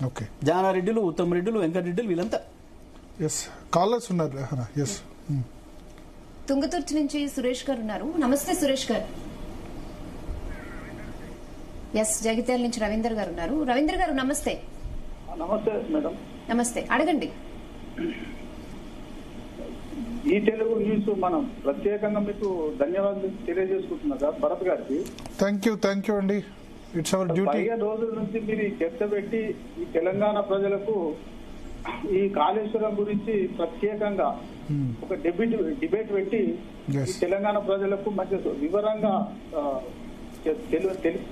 Okay. జానారెడ్డిలు, Uttam రెడ్డిలు, వెంకటరెడ్డిలు వీళ్ళంతా. Yes, callers ఉన్నారు. ఎస్, తుంగతుర్తి నుంచి సురేష్ గారు ఉన్నారు. నమస్తే సురేష్ గారు. ఎస్, జగిత్యాల నుంచి రవీందర్ గారు ఉన్నారు. రవీందర్ గారు నమస్తే. నమస్తే మేడం. నమస్తే, అడగండి. ఈ తెలుగు న్యూస్ మనం ప్రత్యేకంగా మీకు ధన్యవాదాలు తెలియజేసుకుంటున్నా సార్ భరత్ గారికి. థ్యాంక్ యూ అండి. It's our duty. 15 రోజుల నుంచి మీరు చర్చ పెట్టి ఈ తెలంగాణ ప్రజలకు ఈ కాళేశ్వరం గురించి ప్రత్యేకంగా ఒక డిబేట్ పెట్టి ఈ తెలంగాణ ప్రజలకు మంచి వివరంగా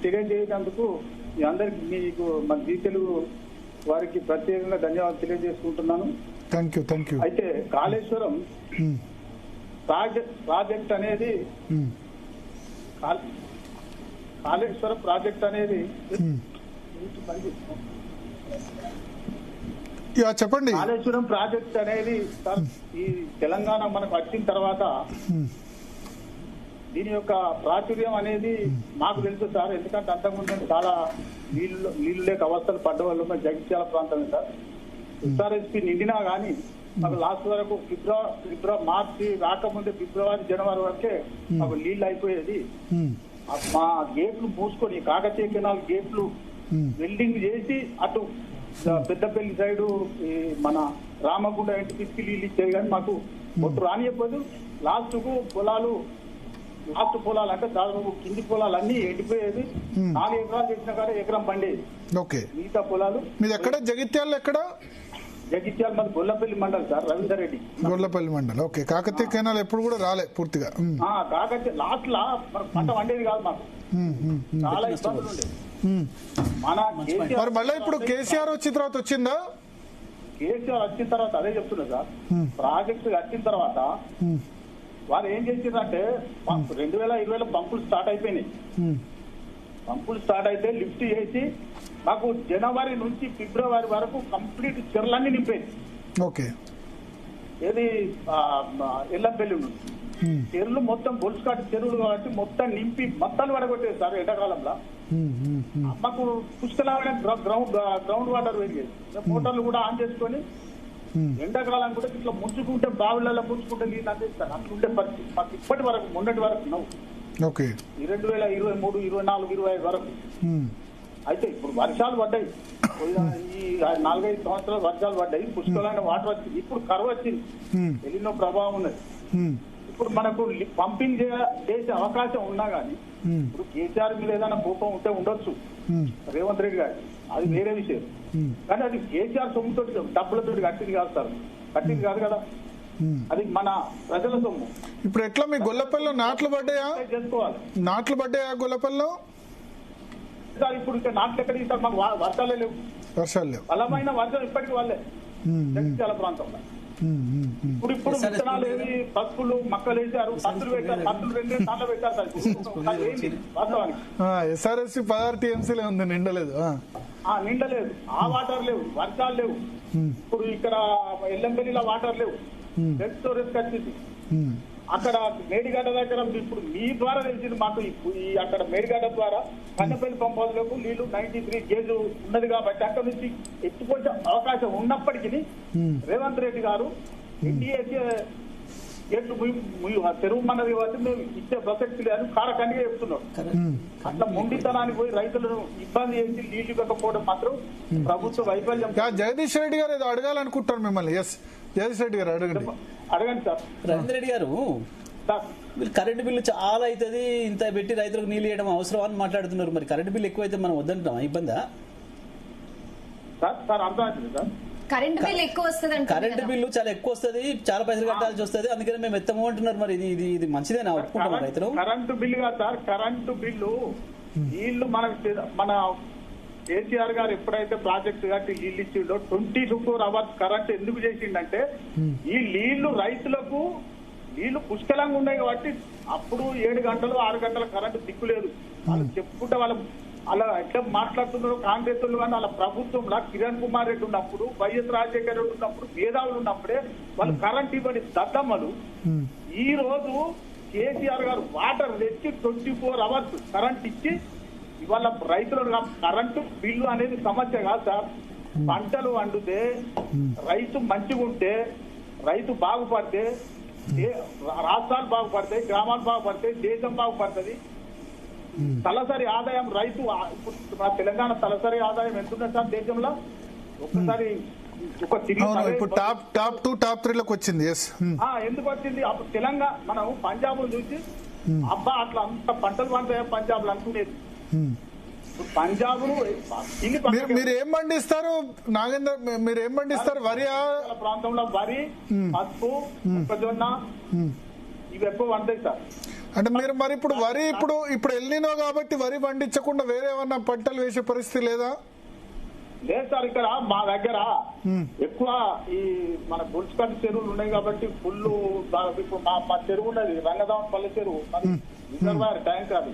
తెలియజేయడానికి మీ అందరికి మీకు మన జీ తెలుగు వారికి ప్రత్యేకంగా ధన్యవాదాలు తెలియజేసుకుంటున్నాను. Thank you. అయితే కాళేశ్వరం ప్రాజెక్ట్ అనేది కాళేశ్వరం ప్రాజెక్ట్ అనేది చెప్పండి. కాళేశ్వరం ప్రాజెక్ట్ అనేది ఈ తెలంగాణ మనకు వచ్చిన తర్వాత దీని యొక్క ప్రాచుర్యం అనేది మాకు తెలుసు సార్. ఎందుకంటే అంతకుముందు చాలా నీళ్లు లేక అవస్థలు పడ్డ వాళ్ళు జగిత్యాల ప్రాంతమే సార్. ఎస్ఆర్ఎస్పీ నిండినా గానీ మాకు లాస్ట్ వరకు ఫిబ్రవరి మార్చి రాకముందే ఫిబ్రవరి జనవరి వరకే మాకు నీళ్లు అయిపోయేది. మా గేట్లు మూసుకొని కాకతీయ కెనాల్ గేట్లు వెల్డింగ్ చేసి అటు పెద్దపల్లి సైడు మన రామగుండ ఇంటికి నీళ్ళు ఇచ్చేది. కానీ మాకు మొత్తం రానియకపోదు. లాస్ట్ పొలాలు అంటే దాదాపు కింది పొలాలు అన్ని ఎండిపోయేది. 4 ఎకరాలు చేసిన కాడ ఎకరం పండేది. మిగతా పొలాలు మీది ఎక్కడ? జగిత్యాల ఎక్కడ? జగిత్యాల మాది Gollapalli mandal sir. Ravinder Reddy Gollapalli mandal. Okay. Kakatiya canal ఎప్పుడు కూడా రాలే పూర్తిగా. కాకతీయ లాస్ట్ లా పంట వండేది కాదు మాకు. చాలా ఇబ్బందులు ఉండేది. మరి మళ్ళీ ఇప్పుడు కేసీఆర్ వచ్చిన తర్వాత వచ్చిందా? కేసీఆర్ వచ్చిన తర్వాత అదే చెప్తున్నా సార్. ప్రాజెక్టు వచ్చిన తర్వాత వారు ఏం చేసిందంటే 2020లో పంపులు స్టార్ట్ అయిపోయినాయి. పంపులు స్టార్ట్ అయితే లిఫ్ట్ చేసి మాకు జనవరి నుంచి ఫిబ్రవరి వరకు కంప్లీట్ చెరువులన్నీ నింపేది. ఓకే. ఏది ఎల్లంపల్లి నుంచి చెరువులు మొత్తం బొలుసుకాటి చెరువులు కాబట్టి మొత్తం నింపి మొత్తాలు పడగొట్టేది సార్. ఎండాకాలంలో మాకు పుష్కలమైన గ్రౌండ్ వాటర్ పెరిగేది. మోటార్లు కూడా ఆన్ చేసుకొని ఎండాకాలం కూడా ఇట్లా ముంచుకుంటే బావిలలో ముంచుకుంటే నీళ్ళు అందిస్తారు. అట్లుంటే పరిస్థితి మాకు ఇప్పటి వరకు మొన్నటి వరకు ఉన్నావు. 2023, 24, 25 వరకు. అయితే ఇప్పుడు వర్షాలు పడ్డాయి. ఈ 4-5 సంవత్సరాలు వర్షాలు పడ్డాయి. పుష్కలమైన వాటర్ వచ్చింది. ఇప్పుడు కరువు వచ్చింది. ఎన్నో ప్రభావం ఉన్నది. ఇప్పుడు మనకు పంపింగ్ చేసే అవకాశం ఉన్నా గానీ ఇప్పుడు కేసీఆర్ మీద ఏదైనా కోపం ఉంటే ఉండొచ్చు రేవంత్ రెడ్డి గారు, అది వేరే విషయం. కానీ అది కేసీఆర్ సొమ్ముతో డబ్బులతో కట్టింది కాదు సార్. కట్టింది కాదు కదా, అది మన ప్రజల సొమ్ము. ఇప్పుడు ఎట్లా మీ గొల్లపల్లిలో నాట్లు పడ్డాయా? చేసుకోవాలి. నాట్లు పడ్డాయా గొల్లపల్లిలో? సార్ ఇప్పుడు ఇంకా నాట్లు ఎక్కడ ఇస్తారు? మాకు వర్షాలే లేవు. బలమైన వర్షం ఇప్పటికి వాళ్ళే జగిత్యాల ప్రాంతంలో. ఇప్పుడు విత్తనాలు ఏది పసుపులు మక్కలు వేసారు. పత్తులు పెట్టారు. పత్తులు 2 సార్లు పెట్టారు సార్. వాస్తవానికి ఎస్ఆర్ఎస్పీ 16 టీఎంసీలే ఉంది, నిండలేదు. నిండలేదు. ఆ వాటర్ లేవు, వర్షాలు లేవు. ఇప్పుడు ఇక్కడ ఎల్లంపల్లిలో వాటర్ లేవు. డెడ్ స్టోరేజ్ వచ్చింది. అక్కడ మేడిగడ్డ దగ్గర ఇప్పుడు మీ ద్వారా తెలిసింది మాకు. అక్కడ మేడిగడ్డ ద్వారా కన్నపల్లి పంప్ హౌస్లకు నీళ్లు 93 గేజ్ ఉన్నది కాబట్టి అక్కడ నుంచి ఎత్తుకొచ్చే అవకాశం ఉన్నప్పటికీ రేవంత్ రెడ్డి గారు ఎన్డీఏసీ గేట్లు తెరువు మనది కాబట్టి మేము ఇచ్చే ప్రసక్తి లేదు కారకండిగా చెప్తున్నాం. అట్లా మొండితనానికి పోయి రైతులను ఇబ్బంది చేసి నీళ్లు ఇవ్వకపోవడం మాత్రం ప్రభుత్వ వైఫల్యం. జగదీష్ రెడ్డి గారు ఏదో అడగాలనుకుంటారు మిమ్మల్ని. ఎస్, జగదీష్ రెడ్డి గారు అడగండి సార్. రవీంద్ర రెడ్డి గారు, మీరు కరెంటు బిల్లు చాలా అవుతుంది, ఇంత పెట్టి రైతులకు నీళ్ళు ఇవ్వడం అవసరం అని మాట్లాడుతున్నారు. మరి కరెంటు బిల్లు ఎక్కువైతే మనం వద్దంటాం, ఇబ్బందా? సార్ అర్థమవుతుంది సార్. కరెంట్ బిల్ ఎక్కువ వస్తుంది. కరెంటు బిల్లు చాలా ఎక్కువ వస్తుంది, చాలా పైసలు కట్టాల్సి వస్తుంది, అందుకని మేము ఎత్తము అంటున్నారు. మరి ఇది మంచిదేనా? ఒప్పుకుంటాం రైతులు. కరెంటు బిల్లు కాదు సార్. కరెంటు బిల్లు నీళ్లు మన కేసీఆర్ గారు ఎప్పుడైతే ప్రాజెక్ట్ కట్టి నీళ్ళు ఇచ్చిండో 24 hours కరెంట్ ఎందుకు చేసిండంటే ఈ నీళ్లు రైతులకు నీళ్లు పుష్కలంగా ఉన్నాయి కాబట్టి అప్పుడు 7 గంటలు 6 గంటల కరెంటు దిక్కులేదు. వాళ్ళు చెప్పుకుంటే వాళ్ళు అలా ఎట్లా మాట్లాడుతున్నారు కాంగ్రెస్ వాళ్ళు. కానీ వాళ్ళ ప్రభుత్వంలో కిరణ్ కుమార్ రెడ్డి ఉన్నప్పుడు, వైఎస్ రాజశేఖర రెడ్డి ఉన్నప్పుడు, మేధావులు ఉన్నప్పుడే వాళ్ళు కరెంట్ ఇవ్వని దద్దమ్మలు. ఈ రోజు కేసీఆర్ గారు వాటర్ తెచ్చి 24 hours కరెంట్ ఇచ్చి ఇవాళ రైతులు కరెంటు బిల్లు అనేది సమస్య కాదు సార్. పంటలు వండితే రైతు మంచిగా ఉంటే రైతు బాగుపడితే రాష్ట్రాలు బాగుపడతాయి, గ్రామాలు బాగుపడతాయి, దేశం బాగుపడుతుంది. తలసరి ఆదాయం రైతు ఇప్పుడు మన తెలంగాణ తలసరి ఆదాయం ఎంత ఉన్నది సార్ దేశంలో? ఒక్కసారి ఇప్పుడు టాప్ 2 టాప్ 3 లోకి వచ్చింది. ఎందుకు వచ్చింది? అప్పుడు తెలంగాణ మనం పంజాబ్ చూసి అబ్బా అట్లా అంత పంటలు పండుతాయా పంజాబ్ లో అనుకునేది. పంజాబ్ మీరు ఏం పండిస్తారు నాగేందర్? మీరు ఏం పండిస్తారు? వరి ప్రాంతంలో వరి, పసుపు, మొక్కజొన్న ఇవి ఎక్కువ పండుతాయి సార్. అంటే మీరు మరి ఇప్పుడు వరి ఇప్పుడు ఎల్నినో కాబట్టి వరి పండించకుండా వేరే ఏమన్నా పంటలు వేసే పరిస్థితి లేదా? లేదు సార్, ఇక్కడ మా దగ్గర ఎక్కువ ఈ మన బుల్స్కట్ చెరువులు ఉన్నాయి కాబట్టి ఫుల్ ఇప్పుడు మా చెరువు ఉన్నది రంగదావన్ పల్లె చెరువు, రిజర్వాయర్ ట్యాంక్ అది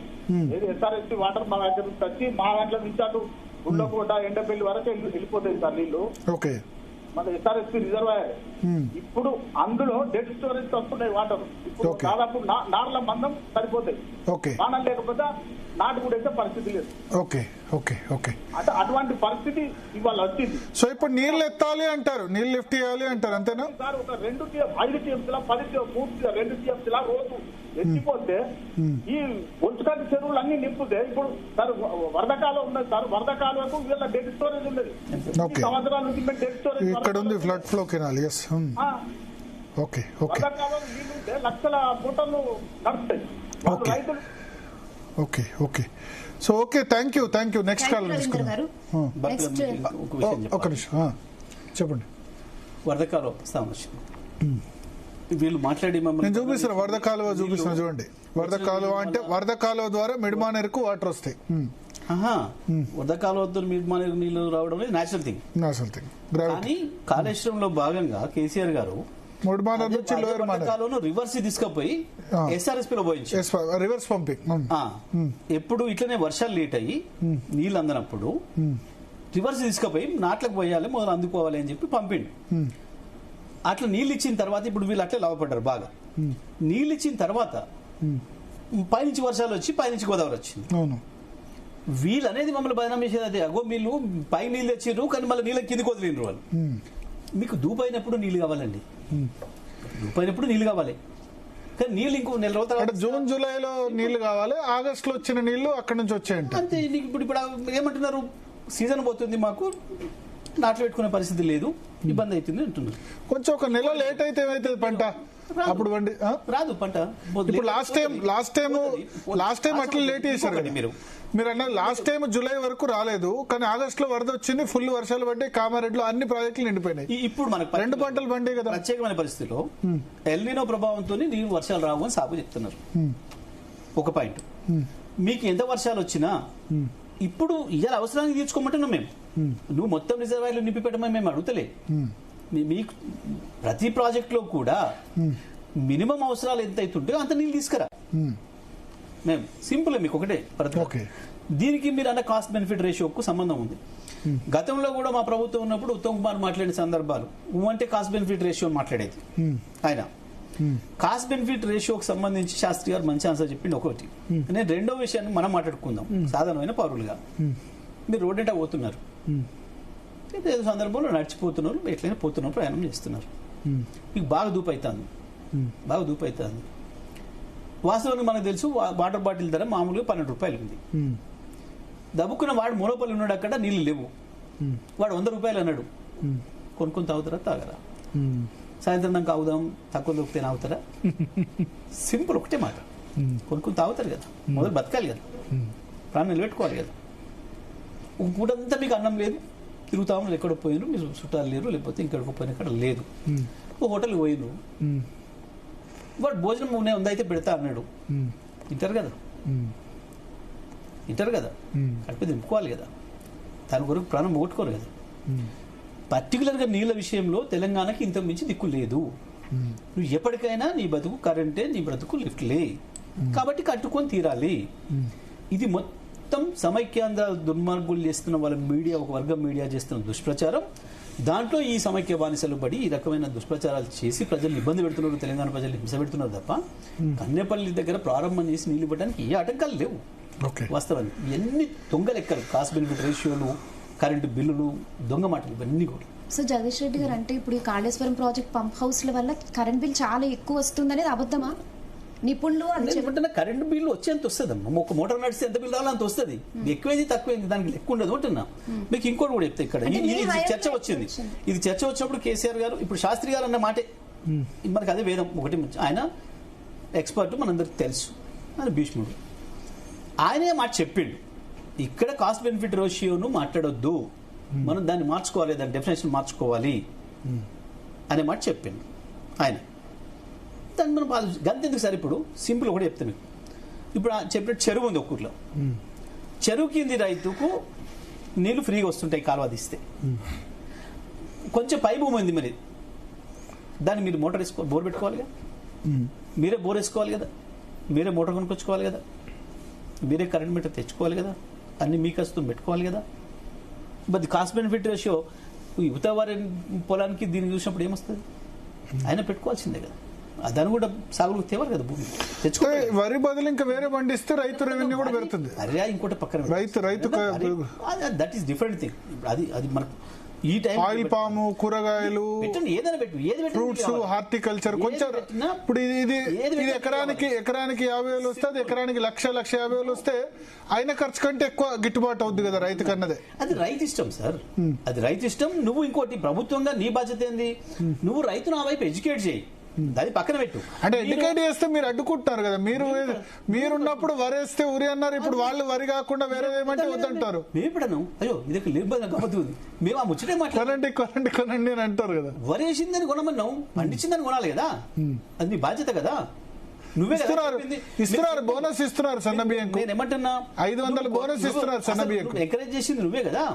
ఏది ఎస్ఆర్ఎస్పీ వాటర్ మా దగ్గర నుంచి వచ్చి మా దాంట్లో నుంచి అటు గుండకోట ఎండపల్లి వరకు వెళ్ళిపోతాయి సార్ నీళ్లు. ఓకే, మన ఎస్ఆర్ఎస్పీ రిజర్వాయర్. ఇప్పుడు అందులో డెడ్ స్టోరేజ్ వస్తున్నాయి వాటర్. ఇప్పుడు దాదాపు నార్ల మందం సరిపోతాయి. వానలు లేకపోతే నాటు కూడా అయితే పరిస్థితి లేదు. ఓకే ఓకే ఓకే, అంటే అటువంటి పరిస్థితి ఇవాళ వచ్చింది. సో ఇప్పుడు నీళ్లు ఎత్తాలి అంటారు, నీళ్లు లిఫ్ట్ చేయాలి అంటారు, అంతేనా సార్? ఒక 2 TMC 10 2 TMC రోజు ఎత్తిపోతే ఈ ఒంచుకాటి చెరువులు అన్ని నింపుతే ఇప్పుడు సార్ వరదకాలం ఉన్నది సార్, వరదకాలకు వీళ్ళ డెడ్ స్టోరేజ్ ఉన్నది. సంవత్సరాల నుంచి మేము డెడ్ స్టోరేజ్ ఇక్కడ ఉంది, flood flow canal. Okay okay, వరదకాలం నీళ్ళు ఉంటే లక్షల మూటలు నడుస్తాయి రైతులు. Okay okay, so okay, thank you. Next call ఒక నిమిషం చెప్పండి. వరదకాలం సమస్య వీళ్ళు మాట్లాడి నేను చూపిస్తాను, వరద కాలువ చూపిస్తాను చూడండి. వరద కాలువ అంటే వరద కాలువ ద్వారా మిడ్మానేరుకు వాటర్ వస్తాయి. వరద కాలువతో మిడ్మానేరు నీళ్లు రావడం నేచురల్ థింగ్. కానీ కాళేశ్వరంలో భాగంగా కేసీఆర్ గారు రివర్స్ తీసుకుపోయి ఎస్ఆర్ఎస్పీ లో పోయించి రివర్స్ పంపింగ్. ఎప్పుడు ఇట్లనే వర్షాలు లేట్ అయ్యి నీళ్ళు అందనప్పుడు రివర్స్ తీసుకుపోయి నాట్లకు పోయాలి, మొదలు అందుకోవాలి అని చెప్పి పంపిండు. అట్లా నీళ్ళు ఇచ్చిన తర్వాత ఇప్పుడు వీళ్ళు అట్లే లాభపడ్డారు బాగా. నీళ్ళు ఇచ్చిన తర్వాత పైనుంచి వర్షాలు వచ్చి పైనుంచి గోదావరి వచ్చింది. వీళ్ళు అనేది మమ్మల్ని బదనాం చేసేది అదే, అగో వీళ్ళు పై నీళ్ళు తెచ్చిర్రు కానీ మళ్ళీ నీళ్ళ కిందికి వదిలిండ్రు వాళ్ళు. మీకు దూపైనప్పుడు నీళ్ళు కావాలండి, దూపైనప్పుడు నీళ్ళు కావాలి, కానీ నీళ్ళు ఇంకో నెల రోజుల తర్వాత జూన్ జూలైలో నీళ్లు కావాలి, ఆగస్ట్ లో వచ్చిన నీళ్లు అక్కడ నుంచి వచ్చాయంట అంతే. ఇప్పుడు ఏమంటున్నారు, సీజన్ పోతుంది, మాకు నాట్లు పెట్టుకునే పరిస్థితి లేదు, ఇబ్బంది అవుతుంది అంటున్నారు. కొంచెం ఒక నెల లేట్ అయితే ఏమైతుంది పంట? అప్పుడు రాదు పంట. ఇప్పుడు లాస్ట్ టైం అట్లా లేట్ చేశారు మీరు అన్న. లాస్ట్ టైం జూలై వరకు రాలేదు, కానీ ఆగస్ట్ లో వరద వచ్చింది, ఫుల్ వర్షాలు పడ్డాయి, కామారెడ్డిలో అన్ని ప్రాజెక్టులు నిండిపోయినాయి. ఇప్పుడు మనకు 2 పంటలు పండే కదా. ప్రత్యేకమైన పరిస్థితిలో ఎల్నినో ప్రభావంతో నీరు వర్షాలు రావు అని సాగు చెప్తున్నారు. ఒక పాయింట్, మీకు ఎంత వర్షాలు వచ్చినా ఇప్పుడు ఇవాళ అవసరానికి తీర్చుకోమంటున్నాం మేము. నువ్వు మొత్తం రిజర్వాయర్లు నింపి పెట్టమని మేము అడుగుతలే. మీకు ప్రతి ప్రాజెక్ట్ లో కూడా మినిమం అవసరాలు ఎంత అవుతుంటే అంత నీళ్ళు తీసుకురా. మేము సింపుల్, మీకు ఒకటే దీనికి మీరు అన్న కాస్ట్ బెనిఫిట్ రేషియోకు సంబంధం ఉంది. గతంలో కూడా మా ప్రభుత్వం ఉన్నప్పుడు ఉత్తమ్ కుమార్ మాట్లాడిన సందర్భాలు అంటే కాస్ట్ బెనిఫిట్ రేషియో మాట్లాడేది ఆయన. కాస్ట్ బెనిఫిట్ రేషియోకి సంబంధించి శాస్త్రి గారు మంచి ఆన్సర్ చెప్పింది ఒకటి. నేను రెండో విషయాన్ని మనం మాట్లాడుకుందాం. సాధారణమైన పౌరులుగా మీరు రోడ్డంట పోతున్నారు, ఏదో సందర్భంలో నడిచిపోతున్నారు, ఎట్లయినా పోతున్నారు, ప్రయాణం చేస్తున్నారు, మీకు బాగా దూపు అవుతుంది. వాస్తవానికి మనకు తెలుసు వాటర్ బాటిల్ ధర మామూలుగా 12 రూపాయలు ఉంది. దబ్బుకున్న వాడు మూలపల్లి ఉన్నాడు, అక్కడ నీళ్లు లేవు, వాడు 100 రూపాయలు అన్నాడు. కొనుక్కొని తాగుతారా? తాగరా? సాయంత్రం దాకా అవుదాం, తక్కువ దొరికితే అవుతారా? సింపుల్, ఒకటే మాట, కొనుక్కొని తాగుతారు కదా, మొదలు బతకాలి కదా, ప్రాణం నిలబెట్టుకోవాలి కదా. ఒక పూటంతా మీకు అన్నం లేదు, తిరుగుతా ఉన్నారు, ఎక్కడ పోయినారు, మీరు చుట్టాలు లేరు, లేకపోతే ఇంకెక్కడికి పోయిన ఇక్కడ లేదు, ఒక హోటల్కి పోయినారు, వాడు భోజనం ఉందైతే పెడతా అన్నాడు, తింటారు కదా, అడిపి దింపుకోవాలి కదా, దాని కొరకు ప్రాణం పోగొట్టుకోరు కదా. పర్టికులర్గా నీళ్ళ విషయంలో తెలంగాణకి ఇంత మించి దిక్కు లేదు. నువ్వు ఎప్పటికైనా నీ బతుకు కరెంటే, నీ బ్రతుకు లిఫ్ట్లే, కాబట్టి కట్టుకొని తీరాలి. ఇది మొత్తం సమైక్యాంధ్ర దుర్మార్గులు చేస్తున్న వాళ్ళ మీడియా, ఒక వర్గం మీడియా చేస్తున్న దుష్ప్రచారం. దాంట్లో ఈ సమైక్య బానిసలు పడి ఈ రకమైన దుష్ప్రచారాలు చేసి ప్రజల్ని ఇబ్బంది పెడుతున్నారు, తెలంగాణ ప్రజల్ని హింస పెడుతున్నారు తప్ప కన్నెపల్లి దగ్గర ప్రారంభం చేసి నీళ్లు పెట్టడానికి ఏ ఆటంకాలు లేవు. వాస్తవానికి ఎన్ని దొంగ లెక్కలు, కాస్ట్ బెనిఫిట్ రేషియోలు, కరెంటు బిల్లులు, దొంగ మాటలు ఇవన్నీ కూడా. సో జగదీష్ రెడ్డి గారు, అంటే ఇప్పుడు ఈ కాళేశ్వరం ప్రాజెక్ట్ పంప్ హౌస్ల వల్ల కరెంట్ బిల్ చాలా ఎక్కువ వస్తుంది అనేది అబద్ధమా? నిపుణులు అంటే కరెంటు బిల్లు వచ్చేంత వస్తుందమ్మా. ఒక మోటార్ నడిస్తే ఎంత బిల్లు రావాలో అంత వస్తుంది. ఎక్కువైంది తక్కువైంది దానికి లెక్క ఉండదు అంటున్నా. మీకు ఇంకోటి కూడా చెప్తే, ఇక్కడ ఇది చర్చ వచ్చింది. ఇది చర్చ వచ్చినప్పుడు కేసీఆర్ గారు, ఇప్పుడు శాస్త్రి గారు అన్న మాటే మనకు అదే వేదం. ఒకటి ఆయన ఎక్స్పర్ట్, మనందరికి తెలుసు, ఆయన భీష్ముడు. ఆయనే మాట చెప్పిండు, ఇక్కడ కాస్ట్ బెనిఫిట్ రేషియోను మాట్లాడొద్దు, మనం దాన్ని మార్చుకోవాలి, దాని డెఫినేషన్ మార్చుకోవాలి అనే మాట చెప్పిండు ఆయన. దాన్ని మనం గంతెందుకు సార్, ఇప్పుడు సింపుల్ కూడా చెప్తాను మీకు. ఇప్పుడు చెప్పినట్టు చెరువు ఉంది ఒక ఊర్లో, చెరువు కింది రైతుకు నీళ్లు ఫ్రీగా వస్తుంటాయి కాలువ తీస్తే. కొంచెం పై భూమి ఉంది, మరి దాన్ని మీరు మోటార్ వేసుకో, బోర్ పెట్టుకోవాలి కదా, మీరే బోర్ వేసుకోవాలి కదా, మీరే మోటార్ కొనుక్కొచ్చుకోవాలి కదా, మీరే కరెంట్ మీటర్ తెచ్చుకోవాలి కదా, అన్ని మీ కష్టం పెట్టుకోవాలి కదా. బట్ కాస్ట్ బెనిఫిట్ రేషియో యువత వారి పొలానికి దీన్ని చూసినప్పుడు ఏమొస్తుంది? ఆయన పెట్టుకోవాల్సిందే కదా. దాన్ని కూడా సాగుకు తేవాలి కదా, భూమి తెచ్చుకోవాలి. వరి బదులు ఇంకా వేరే పండిస్తే రైతు రెవెన్యూ కూడా పెడుతుంది. అరే ఇంకోటి పక్కన రైతు దట్ ఈస్ డిఫరెంట్ థింగ్. అది మనకు ఈ టైం ఆయిల్ పాము, కూరగాయలు, ఏదైనా పెట్టు, ఏది ఫ్రూట్స్, హార్టికల్చర్. కొంచెం ఇప్పుడు ఇది ఎకరానికి 50,000 వస్తే, అది ఎకరానికి 1,50,000 వస్తే అయిన ఖర్చు కంటే ఎక్కువ గిట్టుబాటు అవుద్ది కదా రైతు కన్నదే. అది రైతు ఇష్టం సార్, అది రైతు ఇష్టం. నువ్వు ఇంకోటి ప్రభుత్వంగా నీ బాధ్యత ఏంది? నువ్వు రైతును ఆ వైపు ఎడ్యుకేట్ చేయి, అది పక్కన పెట్టు. అంటే ఎడ్యుకేట్ చేస్తే మీరు అడ్డుకుంటున్నారు కదా. మీరున్నప్పుడు వరేస్తే ఉరి అన్నారు, ఇప్పుడు వాళ్ళు వరి కాకుండా వేరే ఏమంటే వద్దంటారు. మేపడను అయ్యో ఇది నిర్బంధం, మేము ఆ ముచ్చటే కొనండి అని అంటారు కదా. వరి వేసిందని కొనమన్నాం, పండించిందని కొనాలి కదా, అది నీ బాధ్యత కదా. నువ్వే ఇస్తున్నారు బోనస్ ఇస్తున్నారు సన్న బియ్యం. నేను ఏమంటున్నా, 500 బోనస్ ఇస్తున్నారు సన్న బియ్యం. ఎంకరేజ్ చేసింది నువ్వే కదా.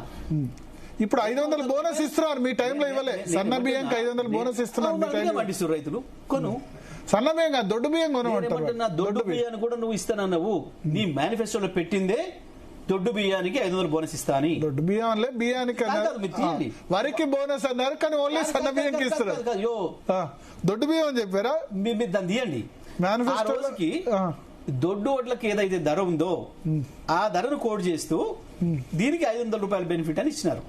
ఇప్పుడు 500 బోనస్ ఇస్తున్నారు, మీ టైంలో ఇవ్వలే. సన్న బియ్యంకి 500 బోనస్ ఇస్తున్నారు. పండిస్తారు రైతులు, కొను. సన్న బియ్యం కాదు, దొడ్డు బియ్యం కొనమంటారు. దొడ్డు బియ్యాన్ని కూడా నువ్వు ఇస్తానన్నావు, నీ మేనిఫెస్టోలో పెట్టిందే దొడ్డు బియ్యానికి 500 బోనస్ ఇస్తా అని. దొడ్డు బియ్యం బియ్యానికి వరికి బోనస్ అన్నారు, కానీ ఓన్లీ సన్న బియ్యంకి ఇస్తున్నారు. దొడ్డు బియ్యం అని చెప్పారా? మీరు దాన్ని తీయండి. మేనిఫెస్టోకి దొడ్డు వడ్లకి ఏదైతే ధర ఉందో ఆ ధరను కోడ్ చేస్తూ దీనికి 500 రూపాయల బెనిఫిట్ అని ఇచ్చినారు.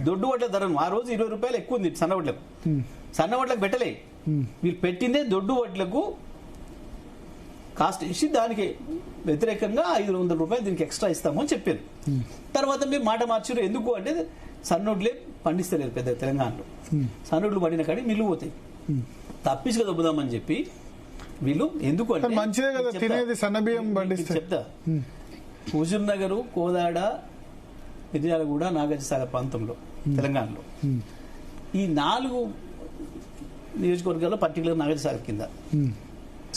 దొడ్డు వడ్ల ధరను ఆ రోజు 20 రూపాయలు ఎక్కువ ఉంది సన్న వడ్లకు. సన్న వడ్లకు పెట్టలే, మీరు పెట్టిందే దొడ్డు వడ్లకు కాస్ట్ ఇచ్చి దానికి వ్యతిరేకంగా 500 రూపాయలు దీనికి ఎక్స్ట్రా ఇస్తాము అని చెప్పారు. తర్వాత మీరు మాట మార్చారు. ఎందుకు అంటే సన్నొడ్లే పండిస్తలేదు పెద్ద తెలంగాణలో. సన్నొడ్లు పండిన కాడి మిల్లు పోతాయి, తప్పించుగా దొబ్బుదామని చెప్పి వీళ్ళు ఎందుకు అంటే మంచిదే కదా తినేది సన్న బియ్యం పండిస్తే. చెప్తా, హుజూర్ నగర్, కోదాడ, మిర్యాలగూడ, నాగార్జునసాగర్ ప్రాంతంలో తెలంగాణలో ఈ 4 నియోజకవర్గాల్లో పర్టికులర్ నాగార్జునసాగర్ కింద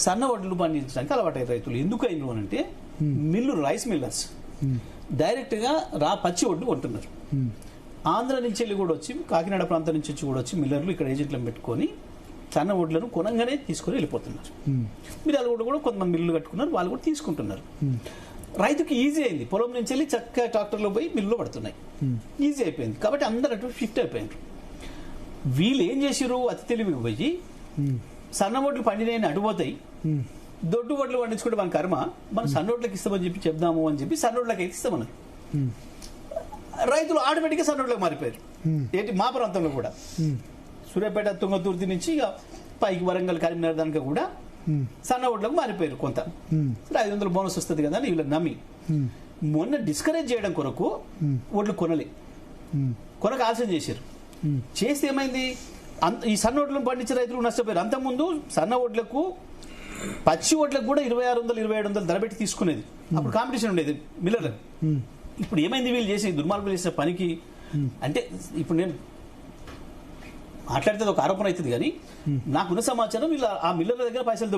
సన్న వడ్లు పండించడానికి అలవాటైన రైతులు ఎందుకు అయిన అంటే మిల్లు రైస్ మిల్లర్స్ డైరెక్ట్ గా పచ్చి వడ్లు కొంటున్నారు. ఆంధ్ర నుంచి వెళ్ళి కూడా వచ్చి, కాకినాడ ప్రాంతం నుంచి వచ్చి కూడా వచ్చి మిల్లర్లు ఇక్కడ ఏజెంట్లను పెట్టుకొని సన్న వడ్లను కొనంగానే తీసుకొని వెళ్ళిపోతున్నారు. మిర్యాల కూడా కొంతమంది మిల్లులు కట్టుకున్నారు, వాళ్ళు కూడా తీసుకుంటున్నారు. రైతుకి ఈజీ అయింది, పొలం నుంచి వెళ్ళి చక్కగా ట్రాక్టర్లో పోయి మిల్లులో పడుతున్నాయి, ఈజీ అయిపోయింది. కాబట్టి అందరూ అటు షిఫ్ట్ అయిపోయారు. వీళ్ళు ఏం చేసిరు, అతి తెలివికి పోయి సన్న వడ్లు పండినాయని అటుపోతాయి, దొడ్డు వడ్లు పండించుకుంటే మన కర్మ, మనం సన్న వడ్లకి ఇస్తామని చెప్పి చెప్దాము అని చెప్పి సన్న వడ్లకి అయితే ఇస్తామన్నారు. రైతులు ఆటోమేటిక్గా సన్న వడ్లకు మారిపోయారు. ఏంటి మా ప్రాంతంలో కూడా సూర్యాపేట, తుంగతుర్తి నుంచి ఇక పైకి వరంగల్, కరీంనగర్ దానికి కూడా సన్న వడ్లకు మారిపోయారు. కొంత 500 బోనస్ వస్తుంది కదా అని వీళ్ళకి నమ్మి మొన్న డిస్కరేజ్ చేయడం కొరకు వడ్లు కొనక ఆలస్యం చేశారు. చేస్తే ఏమైంది, ఈ సన్న వడ్లను పండించే రైతులు నష్టపోయారు. అంతకుముందు సన్న వడ్లకు, పచ్చి వడ్లకు కూడా 2600, 2700 ధర పెట్టి తీసుకునేది. అప్పుడు కాంపిటీషన్ ఉండేది మిల్లర్లు. ఇప్పుడు ఏమైంది, వీళ్ళు చేసి దుర్మార్గులు చేసిన పనికి అంటే ఇప్పుడు నేను మాట్లాడితే ఒక ఆరోపణ అవుతుంది కానీ నాకున్న సమాచారం వీళ్ళు ఆ మిల్లర్ల దగ్గర పైసలు